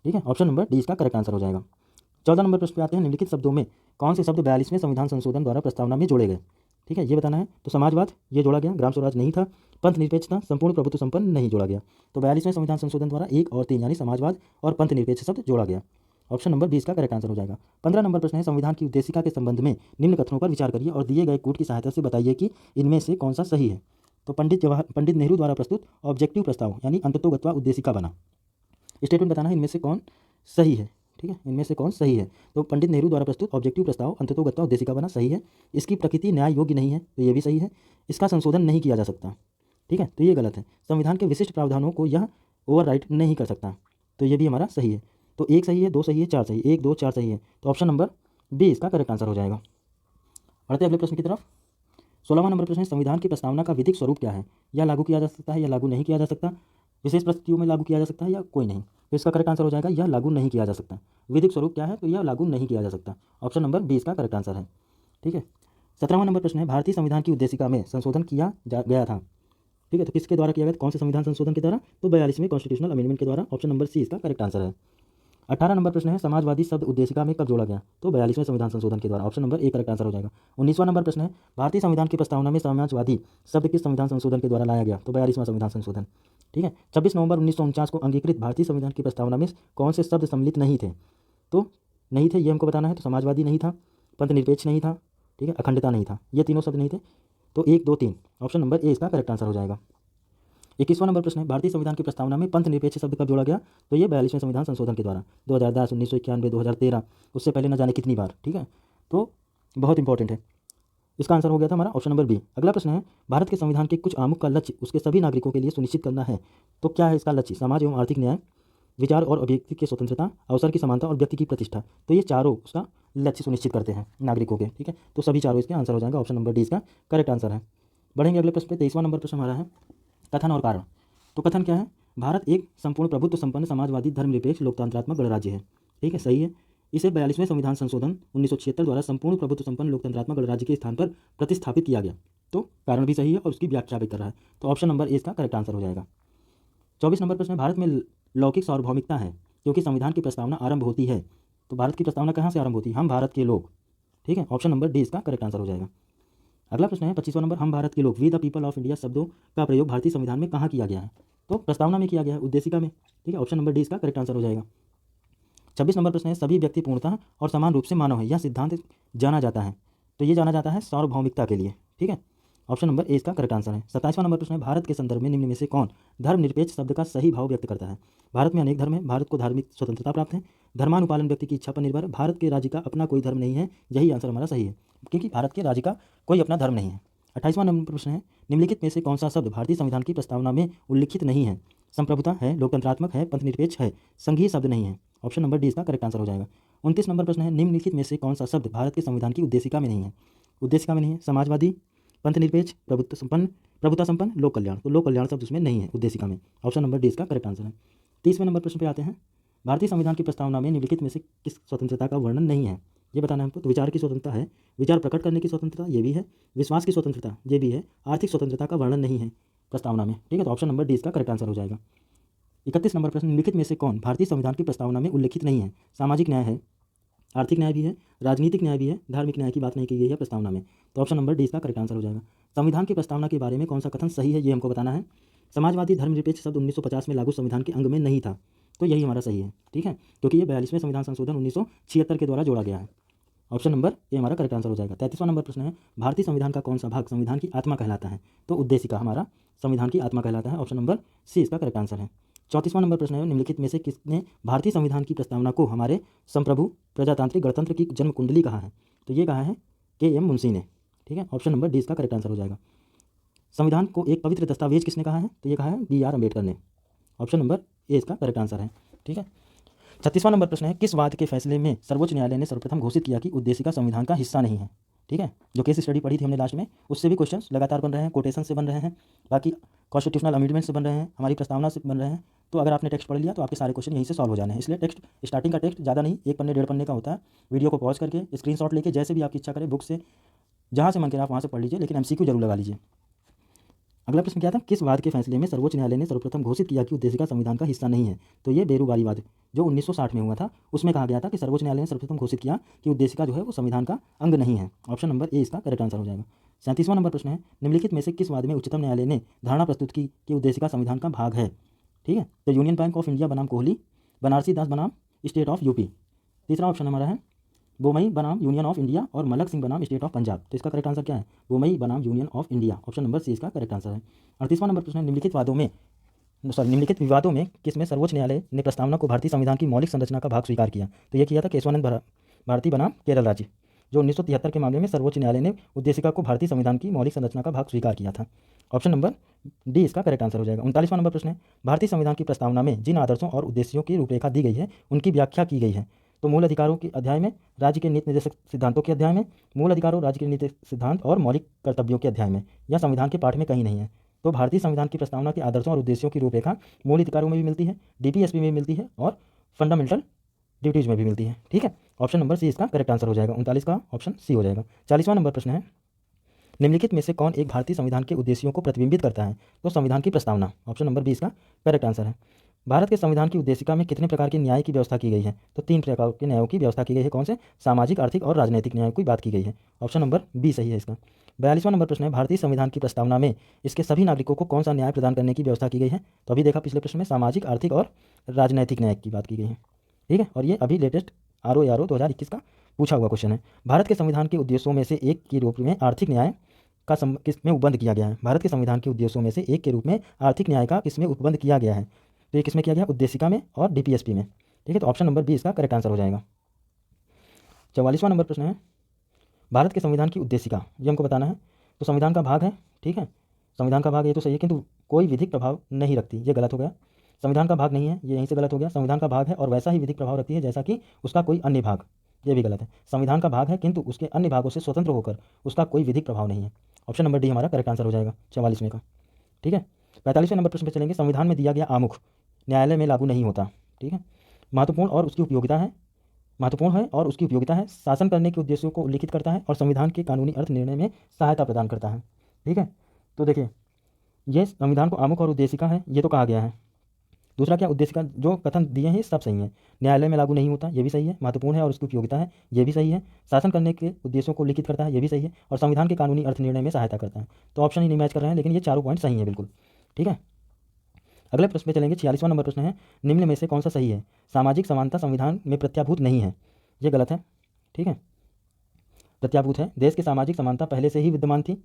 ठीक है, ऑप्शन नंबर डी इसका करेक्ट आंसर हो जाएगा। 14 नंबर प्रश्न पे आते हैं, निम्नलिखित शब्दों में कौन से शब्द 42वें संविधान संशोधन द्वारा प्रस्तावना में जोड़े गए? ठीक है, ये बताना है। तो समाजवाद ये जोड़ा गया, ग्राम स्वराज नहीं था, पंथ निरपेक्षता, संपूर्ण प्रभुत्व संपन्न नहीं जोड़ा गया। तो 42वें संविधान संशोधन द्वारा 1 और 3 यानी समाजवाद और पंथ निरपेक्ष शब्द जोड़ा गया। ऑप्शन नंबर बी इसका करेक्ट आंसर हो जाएगा। 15 नंबर प्रश्न है, संविधान की उद्देशिका के संबंध में निम्न कथनों पर विचार करिए और दिए गए कोड की सहायता से बताइए कि इनमें से कौन सा सही है। तो पंडित नेहरू द्वारा प्रस्तुत ऑब्जेक्टिव प्रस्ताव यानी अंततोगत्वा उद्देशिका बना। स्टेटमेंट बताना है इनमें से कौन सही है। ठीक है, इनमें से कौन सही है? तो पंडित नेहरू द्वारा प्रस्तुत ऑब्जेक्टिव प्रस्ताव अंततोगत्वा उद्देशिका बना सही है। इसकी प्रकृति न्याय योग्य नहीं है, तो ये भी सही है। इसका संशोधन नहीं किया जा सकता। ठीक है, तो ये गलत है। संविधान के विशिष्ट प्रावधानों को यह ओवरराइट नहीं कर सकता, तो ये भी हमारा सही है। तो 1 सही है, 2 सही है, 4 सही है, 1 2 4 सही है। तो ऑप्शन नंबर बी इसका करेक्ट आंसर हो जाएगा। बढ़ते अगले प्रश्न की तरफ। 16वां नंबर प्रश्न है, संविधान की प्रस्तावना का विधिक स्वरूप क्या है? यह लागू किया जा सकता है या लागू नहीं किया जा सकता? विशेष परिस्थितियों में लागू किया जा सकता है या कोई नहीं? तो इसका करेक्ट आंसर हो जाएगा यह लागू नहीं किया जा सकता। विधिक स्वरूप क्या है? तो यह लागू नहीं किया जा सकता। ऑप्शन नंबर बी इसका करेक्ट आंसर है। ठीक है, 17वां नंबर प्रश्न है, भारतीय संविधान की उद्देशिका में संशोधन किया गया था। ठीक है, तो किसके द्वारा किया गया? कौन से संविधान संशोधन के द्वारा? तो 42वें कॉन्स्टिट्यूशनल अमेंडमेंट के द्वारा। ऑप्शन नंबर सी इसका करेक्ट आंसर है। 18 नंबर प्रश्न है, समाजवादी शब्द उद्देशिका में कब जोड़ा गया? तो 42वें संविधान संशोधन के द्वारा। Option number A correct answer हो जाएगा। 19वां नंबर प्रश्न है, भारतीय संविधान की प्रस्तावना में समाजवादी शब्द किस संविधान संशोधन के द्वारा लाया गया? तो 42वां संविधान संशोधन। ठीक है, 26 नवंबर 1949 को अंगीकृत भारतीय संविधान की प्रस्तावना में कौन से शब्द सम्मिलित नहीं थे? तो नहीं थे, ये हमको बताना है। तो समाजवादी नहीं था, पंथ निरपेक्ष नहीं था, ठीक है, अखंडता नहीं था, ये तीनों शब्द नहीं थे। तो 1 2 3 ऑप्शन नंबर ए इसका करेक्ट आंसर हो जाएगा। 21वां नंबर प्रश्न है, भारतीय संविधान की प्रस्तावना में पंथ निरपेक्ष शब्द कब जोड़ा गया? तो ये 42वें संविधान संशोधन के द्वारा। 2010, 1991, 2013, उससे पहले न जाने कितनी बार। ठीक है, तो बहुत इंपॉर्टेंट है। इसका आंसर हो गया था हमारा ऑप्शन नंबर बी। अगला प्रश्न है, भारत के संविधान के कुछ आमुख का लक्ष्य उसके सभी नागरिकों के लिए सुनिश्चित करना है। तो क्या है इसका लक्ष्य? समाज एवं आर्थिक न्याय, विचार और अभिव्यक्ति की स्वतंत्रता, अवसर की समानता और व्यक्ति की प्रतिष्ठा। तो ये चारों उसका लक्ष्य सुनिश्चित करते हैं नागरिकों के। ठीक है, तो सभी चारों इसके आंसर हो जाएगा। ऑप्शन नंबर डी इसका करेक्ट आंसर है। बढ़ेंगे अगले प्रश्न पे। 23वां नंबर प्रश्न हमारा है, कथन और कारण। तो कथन क्या है? भारत एक संपूर्ण प्रभुत्व संपन्न समाजवादी धर्मनिरपेक्ष लोकतंत्रात्मक गणराज्य है। ठीक है, सही है। इसे 42वें संविधान संशोधन 1976 द्वारा संपूर्ण प्रभुत्व संपन्न लोकतंत्रात्मक गणराज्य के स्थान पर प्रतिस्थापित किया गया। तो कारण भी सही है और उसकी व्याख्या भी कर रहा है। तो ऑप्शन नंबर ए इसका करेक्ट आंसर हो जाएगा। 24 नंबर प्रश्न है, भारत में लौकिक सार्वभौमिकता है क्योंकि संविधान की प्रस्तावना आरंभ होती है। तो भारत की प्रस्तावना कहाँ से आरंभ होती है? हम भारत के लोग। ठीक है, ऑप्शन नंबर डी इसका करेक्ट आंसर हो जाएगा। अगला प्रश्न है 25वां नंबर, हम भारत के लोग, we the people of India शब्दों का प्रयोग भारतीय संविधान में कहाँ किया गया है? तो प्रस्तावना में किया गया है, उद्देशिका में। ठीक है, ऑप्शन नंबर डी इसका करेक्ट आंसर हो जाएगा। 26 नंबर प्रश्न है, सभी व्यक्ति पूर्णतः और समान रूप से मानव है, यह सिद्धांत जाना जाता है। तो ये जाना जाता है सार्वभौमिकता के लिए। ठीक है, ऑप्शन नंबर ए इसका करेक्ट आंसर है। 27वां नंबर प्रश्न है, भारत के संदर्भ में निम्न में से कौन धर्मनिरपेक्ष शब्द का सही भाव व्यक्त करता है? भारत में अनेक धर्म है, भारत को धार्मिक स्वतंत्रता प्राप्त है, धर्मानुपालन व्यक्ति की इच्छा पर निर्भर है, भारत के राज्य का अपना कोई धर्म नहीं है। यही आंसर हमारा सही है, क्योंकि भारत के राज्य का कोई अपना धर्म नहीं है। 28वां नंबर प्रश्न है, निम्नलिखित में से कौन सा शब्द भारतीय संविधान की प्रस्तावना में उल्लिखित नहीं है? संप्रभुता है, लोकतंत्रात्मक है, पंथनिरपेक्ष है, संघीय शब्द नहीं है। ऑप्शन नंबर डी इसका करेक्ट आंसर हो जाएगा। 29 नंबर प्रश्न है, निम्नलिखित में से कौन सा शब्द भारत के संविधान की उद्देशिका में नहीं है? उद्देशिका में नहीं है, समाजवादी, पंथनिरपेक्ष, प्रभुता संपन्न, लोक कल्याण। तो लोक कल्याण शब्द उसमें नहीं है उद्देशिका में। ऑप्शन नंबर डी इसका करेक्ट आंसर है। 30वें नंबर प्रश्न पे आते हैं, भारतीय संविधान की प्रस्तावना में निम्नलिखित में से किस स्वतंत्रता का वर्णन नहीं है? ये बताना है हमको। तो विचार की स्वतंत्रता है, विचार प्रकट करने की स्वतंत्रता ये भी है, विश्वास की स्वतंत्रता ये भी है, आर्थिक स्वतंत्रता का वर्णन नहीं है प्रस्तावना में। ठीक है, तो ऑप्शन नंबर डी इसका करेक्ट आंसर हो जाएगा। 31 नंबर प्रश्न, निम्नलिखित में से कौन भारतीय संविधान की प्रस्तावना में उल्लेखित नहीं है? सामाजिक न्याय है, आर्थिक न्याय भी है, राजनीतिक न्याय भी है, धार्मिक न्याय की बात नहीं की गई है प्रस्तावना में। तो ऑप्शन नंबर डी इसका करेक्ट आंसर हो जाएगा। संविधान की प्रस्तावना के बारे में कौन सा कथन सही है, ये हमको बताना है। समाजवादी धर्मनिरपेक्ष शब्द 1950 में लागू संविधान के अंग में नहीं था, तो यही हमारा सही है। ठीक है, क्योंकि ये 42वें संविधान संशोधन 1976 के द्वारा जोड़ा गया है। ऑप्शन नंबर ए हमारा करेक्ट आंसर हो जाएगा। 33वां नंबर प्रश्न है, भारतीय संविधान का कौन सा भाग संविधान की आत्मा कहलाता है? तो उद्देशिका हमारा संविधान की आत्मा कहलाता है। ऑप्शन नंबर सी इसका करेक्ट आंसर है। 34वां नंबर प्रश्न है, निम्नलिखित में से किसने भारतीय संविधान की प्रस्तावना को हमारे संप्रभु प्रजातांत्रिक गणतंत्र की जन्म कुंडली कहा है? तो ये कहा है के.एम. मुंशी ने। ठीक है, ऑप्शन नंबर डी इसका करेक्ट आंसर हो जाएगा। संविधान को एक पवित्र दस्तावेज किसने कहा है? तो ये कहा है बी.आर. अम्बेडकर ने। ऑप्शन नंबर ए इसका करेक्ट आंसर है। ठीक है, 36वां नंबर प्रश्न है, किस वाद के फैसले में सर्वोच्च न्यायालय ने सर्वप्रथम घोषित किया कि उद्देशिका संविधान का हिस्सा नहीं है? ठीक है, जो केस स्टडी पढ़ी थी हमने लास्ट में, उससे भी क्वेश्चंस लगातार बन रहे हैं, कोटेशन से बन रहे हैं, बाकी कॉन्स्टिट्यूशनल अमेंडमेंट से बन रहे हैं, हमारी प्रस्तावना से बन रहे हैं। तो अगर आपने टेक्स्ट पढ़ लिया तो आपके सारे क्वेश्चन यहीं से सॉल्व हो जाने हैं। इसलिए टेक्स्ट स्टार्टिंग का टेक्स्ट ज़्यादा नहीं, 1 पन्ने 1.5 पन्ने का होता है। वीडियो को पॉज करके स्क्रीनशॉट लेके जैसे भी आपकी इच्छा करे बुक से, जहाँ से मन करे आप वहाँ से पढ़ लीजिए, लेकिन MCQ जरूर लगा लीजिए। अगला प्रश्न क्या था, किस वाद के फैसले में सर्वोच्च न्यायालय ने सर्वप्रथम घोषित किया कि उद्देशिका संविधान का हिस्सा नहीं है? तो ये बेरूबारी वाद जो 1960 में हुआ था, उसमें कहा गया था कि सर्वोच्च न्यायालय ने सर्वप्रथम घोषित किया कि उद्देशिका जो है वो संविधान का अंग नहीं है। ऑप्शन नंबर ए इसका करेक्ट आंसर हो जाएगा। 37वां नंबर प्रश्न है, निम्नलिखित में से किस वाद में उच्चतम न्यायालय ने धारणा प्रस्तुत की कि उद्देशिका संविधान का भाग है? ठीक है, तो यूनियन बैंक ऑफ इंडिया बनाम कोहली, बनारसी दास बनाम स्टेट ऑफ यूपी। तीसरा ऑप्शन हमारा है बोमई बनाम यूनियन ऑफ इंडिया और मलक सिंह बनाम स्टेट ऑफ पंजाब। तो इसका करेक्ट आंसर क्या है? बोमई बनाम union of India. Option number C इसका करेक्ट आंसर है। 38वां नंबर प्रश्न है, निम्नलिखित विवादों में किसमें सर्वोच्च न्यायालय ने प्रस्तावना को भारतीय संविधान की मौलिक संरचना का भाग स्वीकार किया? तो यह किया था केशवानंद भारती बनाम केरल राज्य, जो 1973 के मामले में सर्वोच्च न्यायालय ने उद्देशिका को भारतीय संविधान की मौलिक संरचना का भाग स्वीकार किया था। ऑप्शन नंबर डी इसका करेक्ट आंसर हो जाएगा। 39वां नंबर प्रश्न है, भारतीय संविधान की प्रस्तावना में जिन आदर्शों और उद्देश्यों की रूपरेखा दी गई है उनकी व्याख्या की गई है? तो मूल अधिकारों के अध्याय में, राज्य के नीति निर्देशक सिद्धांतों के अध्याय में, मूल अधिकारों, राज्य के नीति सिद्धांत और मौलिक कर्तव्यों के अध्याय में, या संविधान के पाठ में कहीं नहीं है। तो भारतीय संविधान की प्रस्तावना के आदर्शों और उद्देश्यों की रूपरेखा मूल अधिकारों में भी मिलती है, DPSP में भी मिलती है और फंडामेंटल ड्यूटीज में भी मिलती है। ठीक है, ऑप्शन नंबर सी इसका करेक्ट आंसर हो जाएगा। 39 का ऑप्शन सी हो जाएगा। 40वां नंबर प्रश्न है, निम्नलिखित में से कौन एक भारतीय संविधान के उद्देश्यों को प्रतिबिंबित करता है? तो संविधान की प्रस्तावना। ऑप्शन नंबर बी इसका करेक्ट आंसर है। भारत के संविधान की उद्देशिका में कितने प्रकार के न्याय की व्यवस्था की गई है? तो 3 प्रकार के न्यायों की व्यवस्था की गई है। कौन से? सामाजिक, आर्थिक और राजनीतिक न्याय की बात की गई है। ऑप्शन नंबर बी सही है इसका। 42वां नंबर प्रश्न है, भारतीय संविधान की प्रस्तावना में इसके सभी नागरिकों को कौन सा न्याय प्रदान करने की व्यवस्था की गई है? तो अभी देखा पिछले प्रश्न में सामाजिक, आर्थिक और राजनैतिक न्याय की बात की गई है। ठीक है, और ये अभी लेटेस्ट ROARO 2021 का पूछा हुआ क्वेश्चन है। भारत के संविधान के उद्देश्यों में से एक के रूप में आर्थिक न्याय का किसमें उपबंध किया गया है? भारत के संविधान के उद्देश्यों में से एक के रूप में आर्थिक न्याय का किसमें उपबंध किया गया है? तो ये किसमें किया गया? उद्देशिका में और DPSP में। ठीक है, तो ऑप्शन नंबर बी इसका करेक्ट आंसर हो जाएगा। 44वां नंबर प्रश्न है, भारत के संविधान की उद्देशिका, ये हमको बताना है। तो संविधान का भाग है, ठीक है, संविधान का भाग ये तो सही है, किंतु कोई विधिक प्रभाव नहीं रखती, ये गलत हो गया। संविधान का भाग नहीं है, ये यहीं से गलत हो गया। संविधान का भाग है और वैसा ही विधिक प्रभाव रखती है जैसा कि उसका कोई अन्य भाग, ये भी गलत है। संविधान का भाग है किंतु उसके अन्य भागों से स्वतंत्र होकर उसका कोई विधिक प्रभाव नहीं है। ऑप्शन नंबर डी हमारा करेक्ट आंसर हो जाएगा 44वें का। ठीक है, 45वें नंबर प्रश्न पे चलेंगे। संविधान में दिया गया आमुख न्यायालय में लागू नहीं होता। ठीक है, महत्वपूर्ण और उसकी उपयोगिता है, महत्वपूर्ण है और उसकी उपयोगिता है, शासन करने के उद्देश्यों को उल्लिखित करता है और संविधान के कानूनी अर्थ निर्णय में सहायता प्रदान करता है। ठीक है, तो देखिए ये संविधान को आमुख और उद्देशिका है, ये तो कहा गया है। दूसरा क्या? उद्देशिका जो कथन दिए हैं सब सही है। न्यायालय में लागू नहीं होता, ये भी सही है। महत्वपूर्ण है और उसकी उपयोगिता है, ये भी सही है। शासन करने के उद्देश्यों को लिखित करता है, ये भी सही है। और संविधान के कानूनी अर्थ निर्णय में सहायता करता है। तो ऑप्शन ही नहीं मैच कर रहे हैं, लेकिन ये चारों पॉइंट सही है बिल्कुल। ठीक है, अगले प्रश्न पे चलेंगे। 46वां नंबर प्रश्न है, निम्न में से कौन सा सही है? सामाजिक समानता संविधान में प्रत्याभूत नहीं है, ये गलत है। ठीक है, प्रत्याभूत है। देश की सामाजिक समानता पहले से ही विद्यमान थी,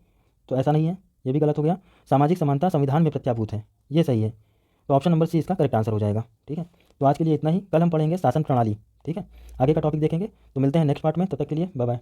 तो ऐसा नहीं है, ये भी गलत हो गया। सामाजिक समानता संविधान में प्रत्याभूत है, ये सही है। तो ऑप्शन नंबर सी इसका करेक्ट आंसर हो जाएगा। ठीक है, तो आज के लिए इतना ही। कल हम पढ़ेंगे शासन प्रणाली। ठीक है, आगे का टॉपिक देखेंगे। तो मिलते हैं नेक्स्ट पार्ट में, तब तक के लिए बाय बाय।